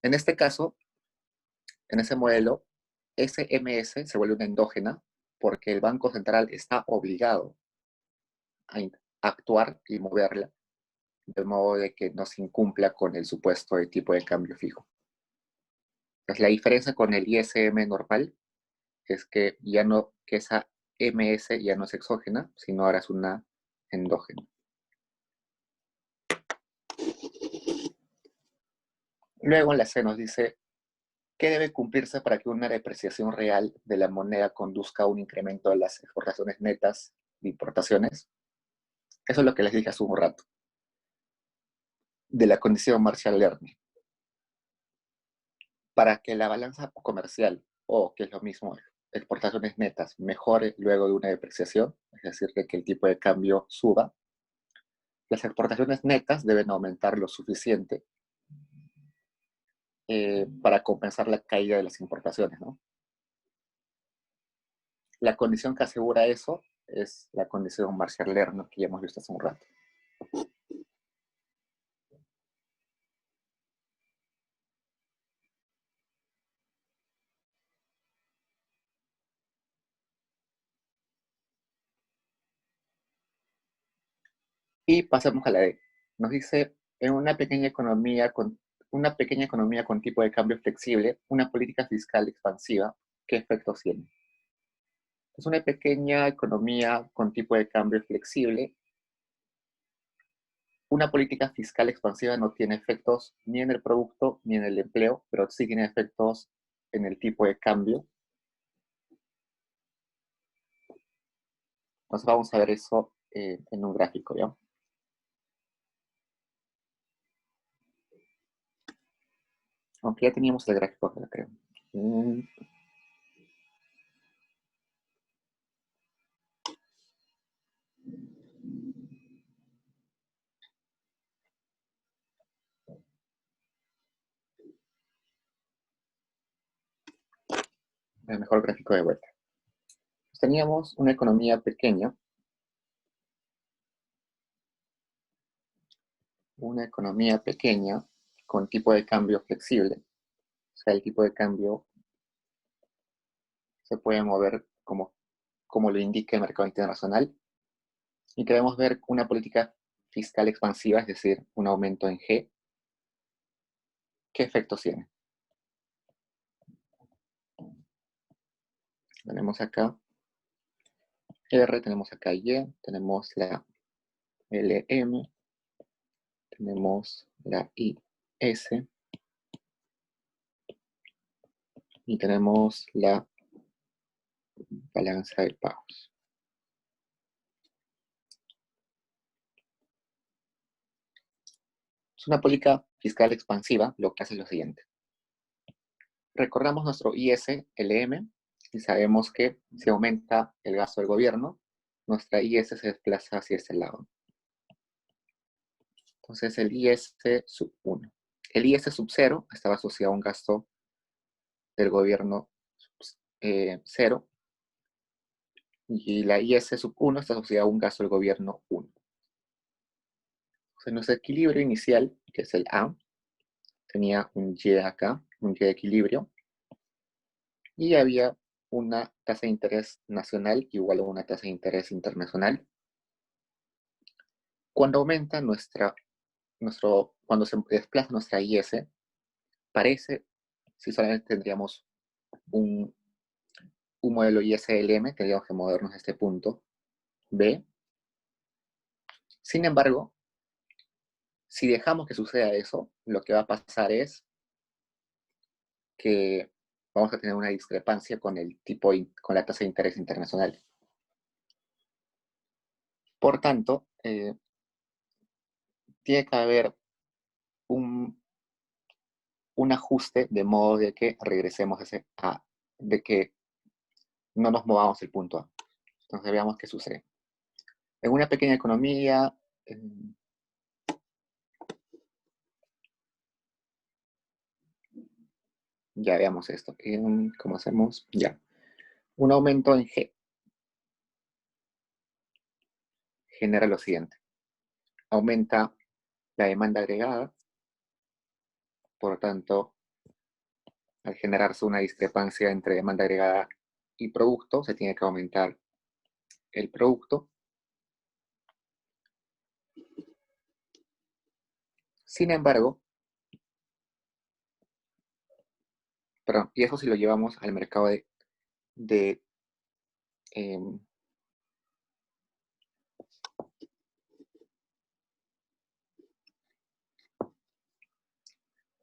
En este caso, en ese modelo, SMS se vuelve una endógena porque el Banco Central está obligado a actuar y moverla de modo de que no se incumpla con el supuesto de tipo de cambio fijo. Entonces, la diferencia con el ISM normal es que esa MS ya no es exógena, sino ahora es una endógena. Luego en la C nos dice, ¿qué debe cumplirse para que una depreciación real de la moneda conduzca a un incremento de las exportaciones netas de importaciones? Eso es lo que les dije hace un rato, de la condición Marshall-Lerner. Para que la balanza comercial, o que es lo mismo, exportaciones netas, mejore luego de una depreciación, es decir, que el tipo de cambio suba, las exportaciones netas deben aumentar lo suficiente para compensar la caída de las importaciones, ¿no? La condición que asegura eso es la condición Marshall-Lerner que ya hemos visto hace un rato. Y pasemos a la D. Nos dice, en una pequeña economía con tipo de cambio flexible, una política fiscal expansiva, ¿qué efectos tiene? Es una pequeña economía con tipo de cambio flexible. Una política fiscal expansiva no tiene efectos ni en el producto ni en el empleo, pero sí tiene efectos en el tipo de cambio. Entonces vamos a ver eso en un gráfico, ¿ya? Aunque ya teníamos el gráfico acá, creo. El mejor gráfico de vuelta. Pues teníamos una economía pequeña, con tipo de cambio flexible. O sea, el tipo de cambio se puede mover como lo indica el mercado internacional. Y queremos ver una política fiscal expansiva, es decir, un aumento en G. ¿Qué efectos tiene? Tenemos acá R, tenemos acá Y, tenemos la LM, tenemos la IS y tenemos la balanza de pagos. Es una política fiscal expansiva, lo que hace es lo siguiente. Recordamos nuestro IS-LM y sabemos que si aumenta el gasto del gobierno, nuestra IS se desplaza hacia este lado. Entonces el IS sub 1. El IS sub 0 estaba asociado a un gasto del gobierno 0 y la IS sub 1 está asociada a un gasto del gobierno 1. Entonces, nuestro equilibrio inicial, que es el A, tenía un Y acá, un Y de equilibrio, y había una tasa de interés nacional igual a una tasa de interés internacional. Cuando aumenta cuando se desplaza nuestra IS, parece, si solamente tendríamos un modelo ISLM, tendríamos que movernos a este punto B. Sin embargo, si dejamos que suceda eso, lo que va a pasar es que vamos a tener una discrepancia con con la tasa de interés internacional. Por tanto, tiene que haber un, un ajuste de modo de que regresemos de que no nos movamos el punto A. Entonces veamos qué sucede. En una pequeña economía, ya veamos esto. ¿Cómo hacemos? Ya. Un aumento en G genera lo siguiente. Aumenta la demanda agregada, por lo tanto, al generarse una discrepancia entre demanda agregada y producto, se tiene que aumentar el producto. Sin embargo, perdón, y eso si lo llevamos al mercado de em,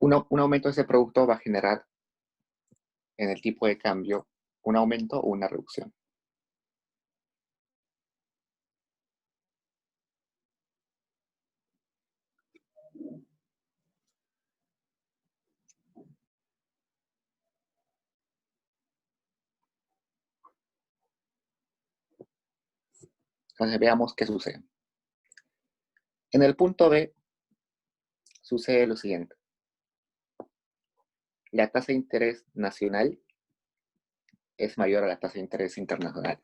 un aumento de ese producto va a generar en el tipo de cambio un aumento o una reducción. Entonces veamos qué sucede. En el punto B sucede lo siguiente. La tasa de interés nacional es mayor a la tasa de interés internacional.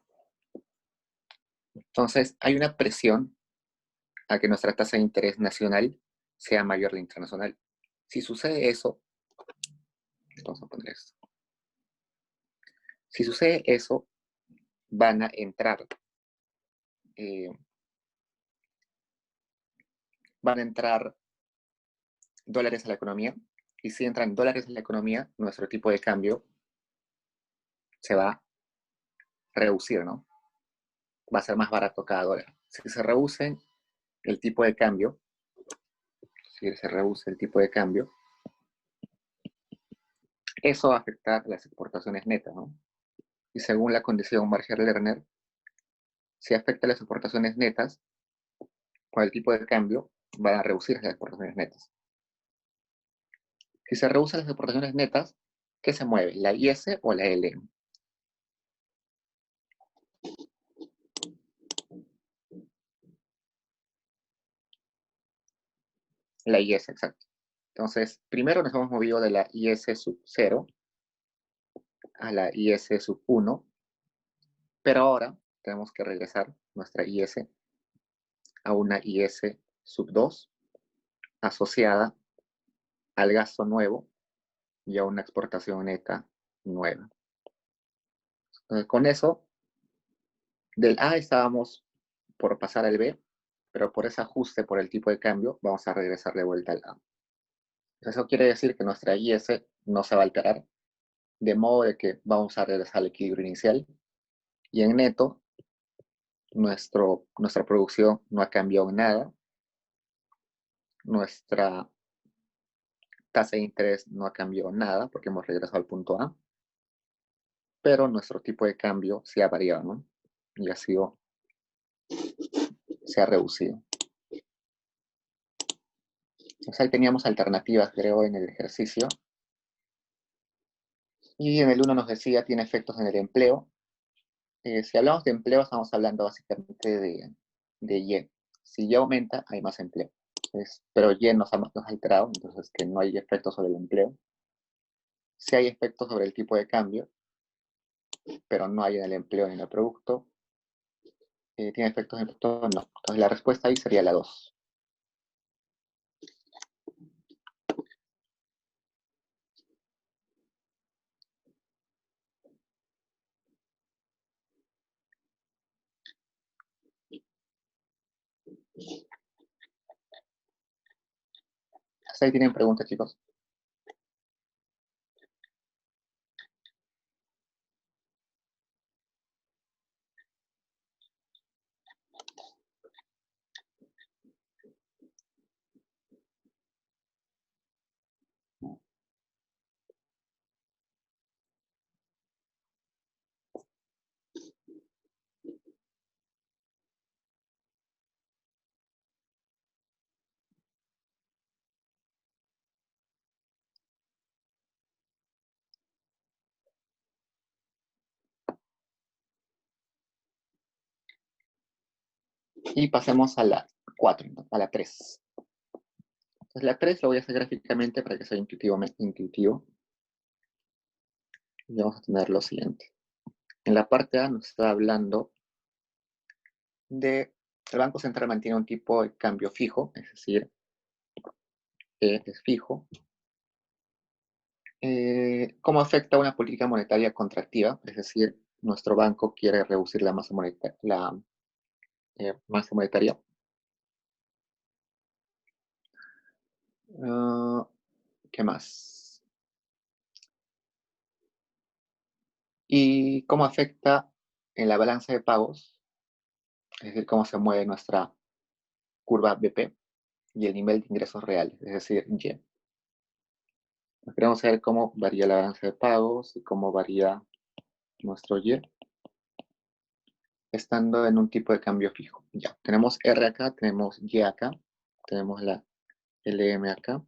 Entonces hay una presión a que nuestra tasa de interés nacional sea mayor a la internacional. Si sucede eso, vamos a poner esto. Si sucede eso, van a entrar eh, dólares a la economía, y si entran dólares a la economía, nuestro tipo de cambio se va a reducir, ¿no? Va a ser más barato cada dólar. Si se reduce el tipo de cambio, eso va a afectar las exportaciones netas, ¿no? Y según la condición Marshall-Lerner, si afecta las exportaciones netas, con el tipo de cambio van a reducir las exportaciones netas. Si se reducen las exportaciones netas, ¿qué se mueve? ¿La IS o la LM? La IS, exacto. Entonces, primero nos hemos movido de la IS sub 0 a la IS sub 1, pero ahora tenemos que regresar nuestra IS a una IS sub 2 asociada al gasto nuevo y a una exportación neta nueva. Entonces, con eso, del A estábamos por pasar al B, pero por ese ajuste por el tipo de cambio, vamos a regresar de vuelta al A. Eso quiere decir que nuestra IS no se va a alterar, de modo de que vamos a regresar al equilibrio inicial, y en neto, nuestra producción no ha cambiado en nada, nuestra tasa de interés no ha cambiado nada, porque hemos regresado al punto A, pero nuestro tipo de cambio sí ha variado, ¿no? Y se ha reducido. Entonces ahí teníamos alternativas, creo, en el ejercicio. Y en el 1 nos decía, tiene efectos en el empleo. Si hablamos de empleo, estamos hablando básicamente de Y. Si Y aumenta, hay más empleo. Pero Y nos ha alterado, entonces que no hay efectos sobre el empleo. Si hay efectos sobre el tipo de cambio, pero no hay en el empleo ni en el producto. ¿Tiene efectos en el producto? No. Entonces la respuesta ahí sería la 2. ¿Hasta ahí tienen preguntas, chicos? Y pasemos a la 4, ¿no? A la 3. Entonces la 3 lo voy a hacer gráficamente para que sea intuitivo. Y vamos a tener lo siguiente. En la parte A nos está hablando de el Banco Central mantiene un tipo de cambio fijo, es decir, es fijo. ¿Cómo afecta una política monetaria contractiva? Es decir, nuestro banco quiere reducir la masa monetaria. ¿Qué más? ¿Y cómo afecta en la balanza de pagos? Es decir, cómo se mueve nuestra curva BP y el nivel de ingresos reales, es decir, Y. Queremos saber cómo varía la balanza de pagos y cómo varía nuestro Y estando en un tipo de cambio fijo. Ya, tenemos R acá, tenemos Y acá, tenemos la LM acá,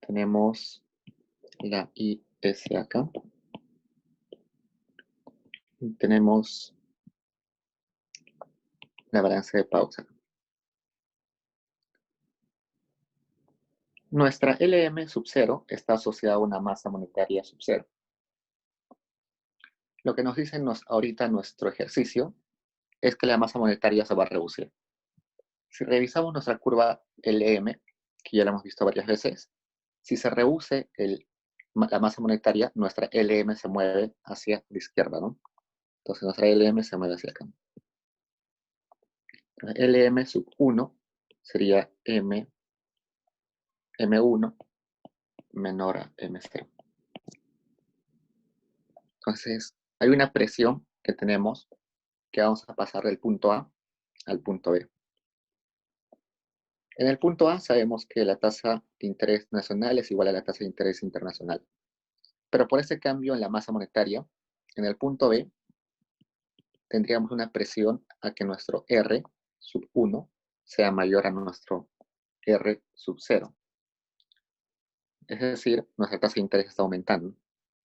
tenemos la IS acá, y tenemos la balanza de pagos acá. Nuestra LM sub 0 está asociada a una masa monetaria sub 0. Lo que nos dice ahorita nuestro ejercicio es que la masa monetaria se va a reducir. Si revisamos nuestra curva LM, que ya la hemos visto varias veces, si se reduce la masa monetaria, nuestra LM se mueve hacia la izquierda, ¿no? Entonces nuestra LM se mueve hacia acá. LM sub 1 sería M1 menor a M0. Entonces, hay una presión que tenemos que vamos a pasar del punto A al punto B. En el punto A sabemos que la tasa de interés nacional es igual a la tasa de interés internacional. Pero por ese cambio en la masa monetaria, en el punto B tendríamos una presión a que nuestro R sub 1 sea mayor a nuestro R sub 0. Es decir, nuestra tasa de interés está aumentando.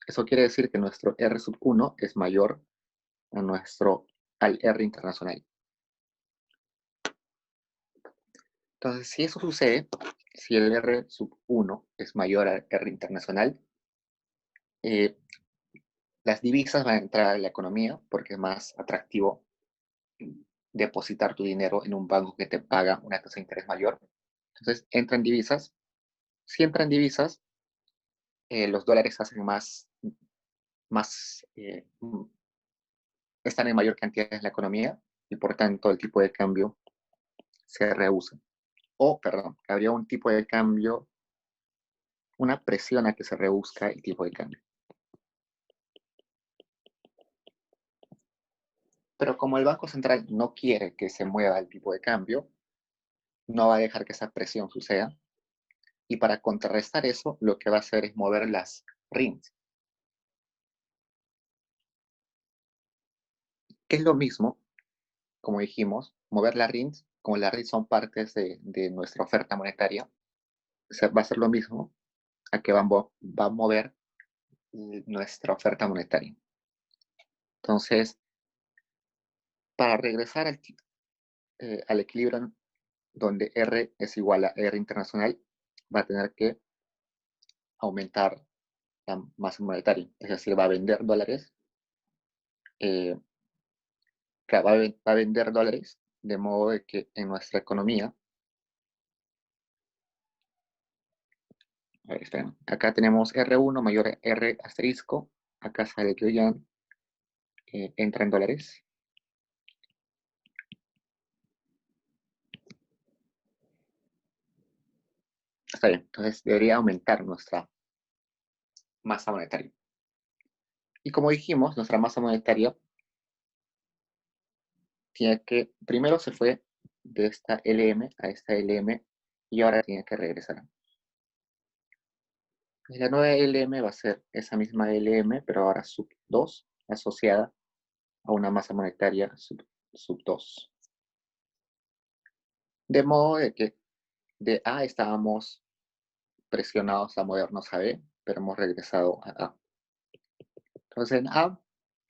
Eso quiere decir que nuestro R sub 1 es mayor al R internacional. Entonces, si eso sucede, si el R sub 1 es mayor al R internacional, las divisas van a entrar a la economía porque es más atractivo depositar tu dinero en un banco que te paga una tasa de interés mayor. Entonces, entran divisas. Si entran divisas, los dólares hacen están en mayor cantidad en la economía y por tanto el tipo de cambio se reduce. Perdón, habría un tipo de cambio, una presión a que se reduzca el tipo de cambio. Pero como el Banco Central no quiere que se mueva el tipo de cambio, no va a dejar que esa presión suceda. Y para contrarrestar eso, lo que va a hacer es mover las RINs, que es lo mismo, como dijimos, mover las RINs, como las RINs son partes de nuestra oferta monetaria, va a ser lo mismo a que va a mover nuestra oferta monetaria. Entonces, para regresar al equilibrio donde R es igual a R internacional, va a tener que aumentar la masa monetaria, es decir, va a vender dólares, va a vender dólares de modo de que en nuestra economía, a ver, esperen, acá tenemos R1 mayor R asterisco, acá sale que ya entra en dólares. Está bien, entonces debería aumentar nuestra masa monetaria. Y como dijimos, nuestra masa monetaria tiene que, primero se fue de esta LM a esta LM y ahora tiene que regresar. La nueva LM va a ser esa misma LM, pero ahora sub 2, asociada a una masa monetaria sub 2. De modo de que de A estábamos presionados a movernos a B, pero hemos regresado a A. Entonces en A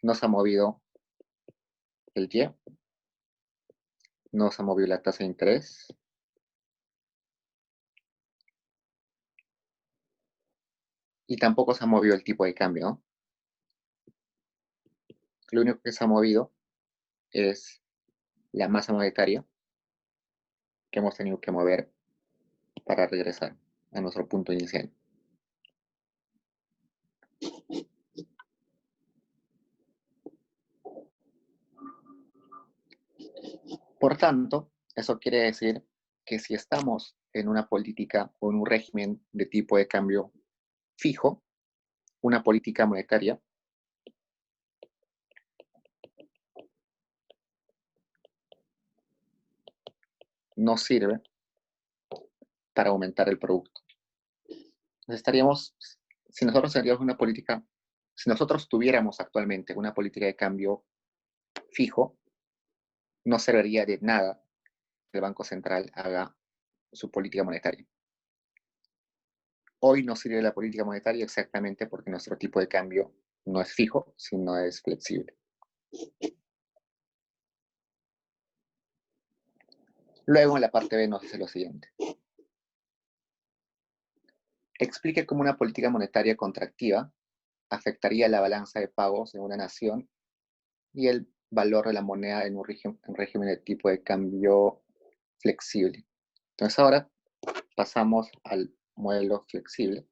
nos ha movido el Y, nos ha movido la tasa de interés, y tampoco se ha movido el tipo de cambio, ¿no? Lo único que se ha movido es la masa monetaria que hemos tenido que mover para regresar a nuestro punto inicial. Por tanto, eso quiere decir que si estamos en una política o en un régimen de tipo de cambio fijo, una política monetaria no sirve para aumentar el producto. Entonces estaríamos, si nosotros tendríamos una política, si nosotros tuviéramos actualmente una política de cambio fijo, no serviría de nada que el Banco Central haga su política monetaria. Hoy no sirve la política monetaria exactamente porque nuestro tipo de cambio no es fijo, sino es flexible. Luego en la parte B nos dice lo siguiente. Explique cómo una política monetaria contractiva afectaría la balanza de pagos de una nación y el valor de la moneda en un régimen de tipo de cambio flexible. Entonces ahora pasamos al modelo flexible.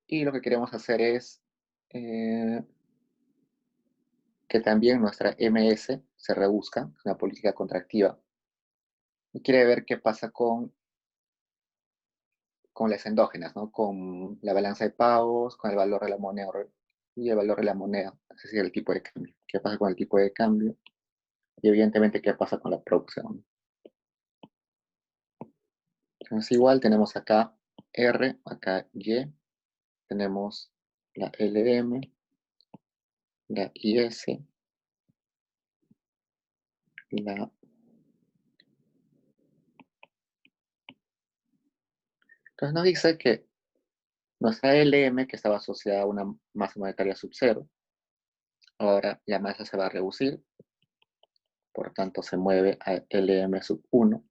Y lo que queremos hacer es que también nuestra MS se reduzca, una política contractiva. Y quiere ver qué pasa con las endógenas, ¿no? Con la balanza de pagos, con el valor de la moneda y el valor de la moneda, es decir, el tipo de cambio. ¿Qué pasa con el tipo de cambio? Y evidentemente, ¿qué pasa con la producción? Entonces, igual tenemos acá R, acá Y, tenemos la LM, la IS, la... Entonces nos dice que nuestra LM, que estaba asociada a una masa monetaria sub 0, ahora la masa se va a reducir, por tanto se mueve a LM sub 1.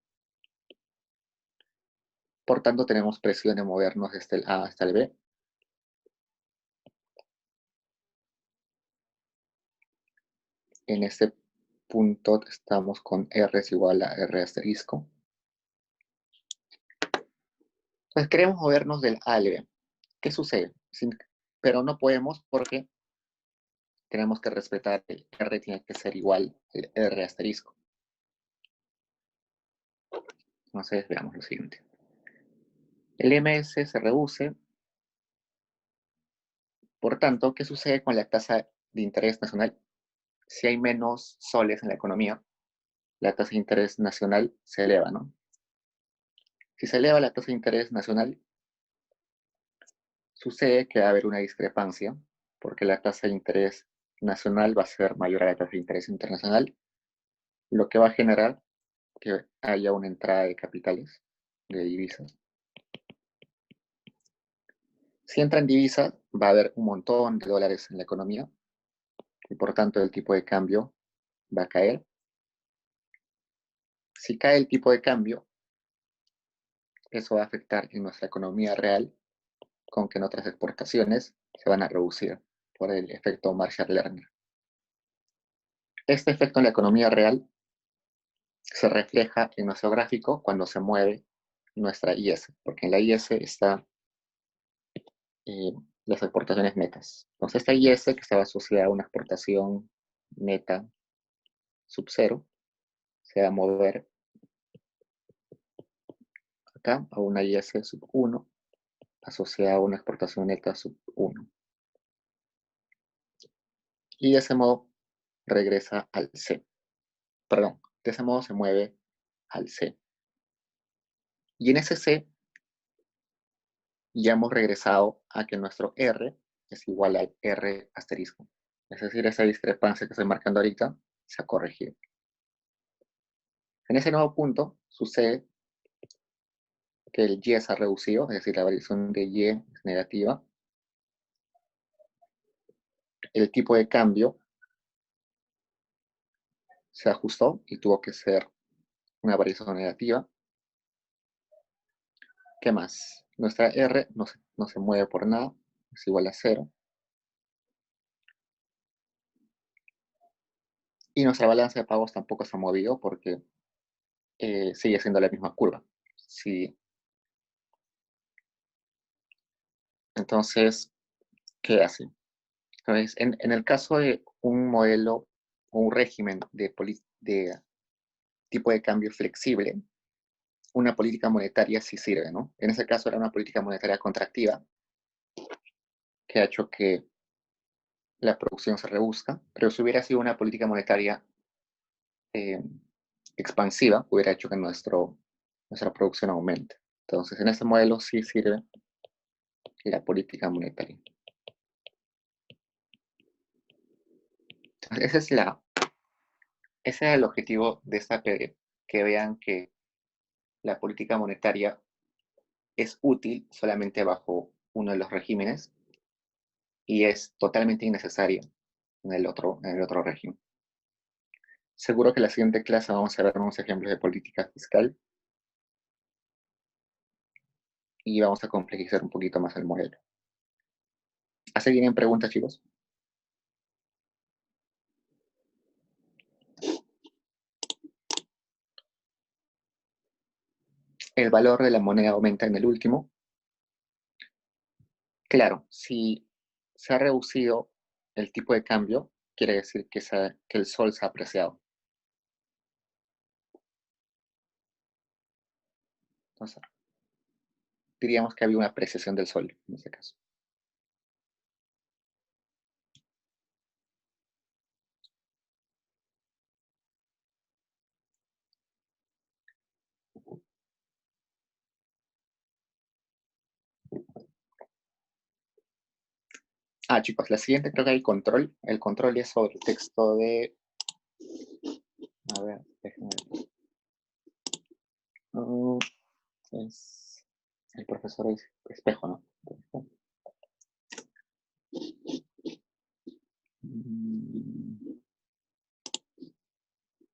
Por tanto, tenemos presión de movernos desde el A hasta el B. En este punto estamos con R es igual a R asterisco. Pues queremos movernos del A al B. ¿Qué sucede? Pero no podemos porque tenemos que respetar el R tiene que ser igual al R asterisco. Entonces veamos lo siguiente. El MS se reduce. Por tanto, ¿qué sucede con la tasa de interés nacional? Si hay menos soles en la economía, la tasa de interés nacional se eleva, ¿no? Si se eleva la tasa de interés nacional, sucede que va a haber una discrepancia, porque la tasa de interés nacional va a ser mayor a la tasa de interés internacional, lo que va a generar que haya una entrada de capitales, de divisas. Si entran divisas, va a haber un montón de dólares en la economía, y por tanto el tipo de cambio va a caer. Si cae el tipo de cambio, eso va a afectar en nuestra economía real, con que nuestras exportaciones se van a reducir por el efecto Marshall-Lerner. Este efecto en la economía real se refleja en nuestro gráfico cuando se mueve nuestra IS, porque en la IS está las exportaciones netas. Entonces esta IS, que estaba asociada a una exportación neta sub cero, se va a mover acá a una YS sub 1 asociada a una exportación neta sub 1. Y de ese modo regresa al C. Perdón, de ese modo se mueve al C. Y en ese C ya hemos regresado a que nuestro R es igual al R asterisco. Es decir, esa discrepancia que estoy marcando ahorita se ha corregido. En ese nuevo punto sucede que el Y se ha reducido, es decir, la variación de Y es negativa. El tipo de cambio se ajustó y tuvo que ser una variación negativa. ¿Qué más? Nuestra R no se mueve por nada, es igual a 0. Y nuestra balanza de pagos tampoco se ha movido porque sigue siendo la misma curva. Sí. Entonces, ¿qué hace? Entonces, en el caso de un modelo o un régimen de tipo de cambio flexible, una política monetaria sí sirve, ¿no? En ese caso era una política monetaria contractiva que ha hecho que la producción se reduzca, pero si hubiera sido una política monetaria expansiva, hubiera hecho que nuestra producción aumente. Entonces, en este modelo sí sirve la política monetaria. Entonces, ese es el objetivo de esta PDF, que vean que la política monetaria es útil solamente bajo uno de los regímenes y es totalmente innecesaria en el otro régimen. Seguro que en la siguiente clase vamos a ver unos ejemplos de política fiscal y vamos a complejizar un poquito más el modelo. ¿Así vienen preguntas, chicos? El valor de la moneda aumenta en el último. Claro, si se ha reducido el tipo de cambio, quiere decir que el sol se ha apreciado. Entonces, diríamos que había una apreciación del sol en este caso. Chicos, la siguiente creo que hay control. El control es sobre el texto de... A ver, déjenme ver. Es el profesor Espejo, ¿no?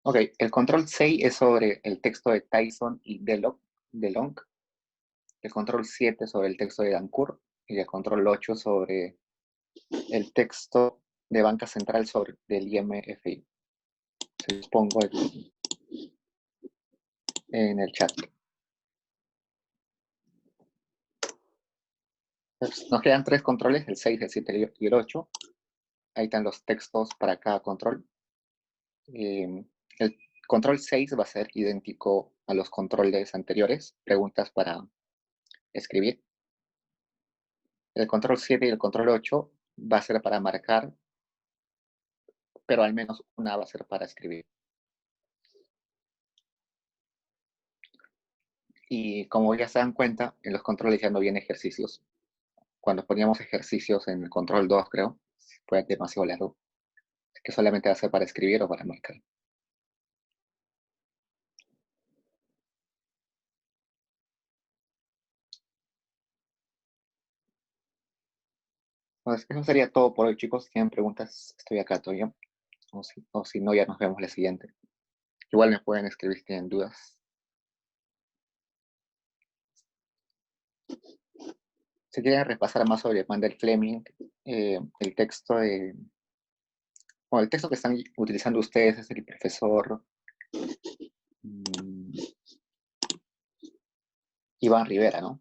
Ok, el control 6 es sobre el texto de Tyson y DeLong. El control 7 sobre el texto de Dancourt. Y el control 8 sobre el texto de Banca Central del IMFI. Se los pongo aquí en el chat. Entonces, nos quedan 3 controles, el 6, el 7 y el 8. Ahí están los textos para cada control. El control 6 va a ser idéntico a los controles anteriores, preguntas para escribir. El control 7 y el control 8 va a ser para marcar, pero al menos una va a ser para escribir. Y como ya se dan cuenta, en los controles ya no vienen ejercicios. Cuando poníamos ejercicios en el control 2, creo, fue demasiado largo. Es que solamente va a ser para escribir o para marcar. Entonces, eso sería todo por hoy, chicos. Si tienen preguntas, estoy acá todavía. O si no, ya nos vemos la siguiente. Igual me pueden escribir si tienen dudas. Si quieren repasar más sobre Mandel-Fleming, el texto el texto que están utilizando ustedes es el profesor Iván Rivera, ¿no?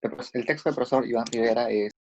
El texto del profesor Iván Rivera es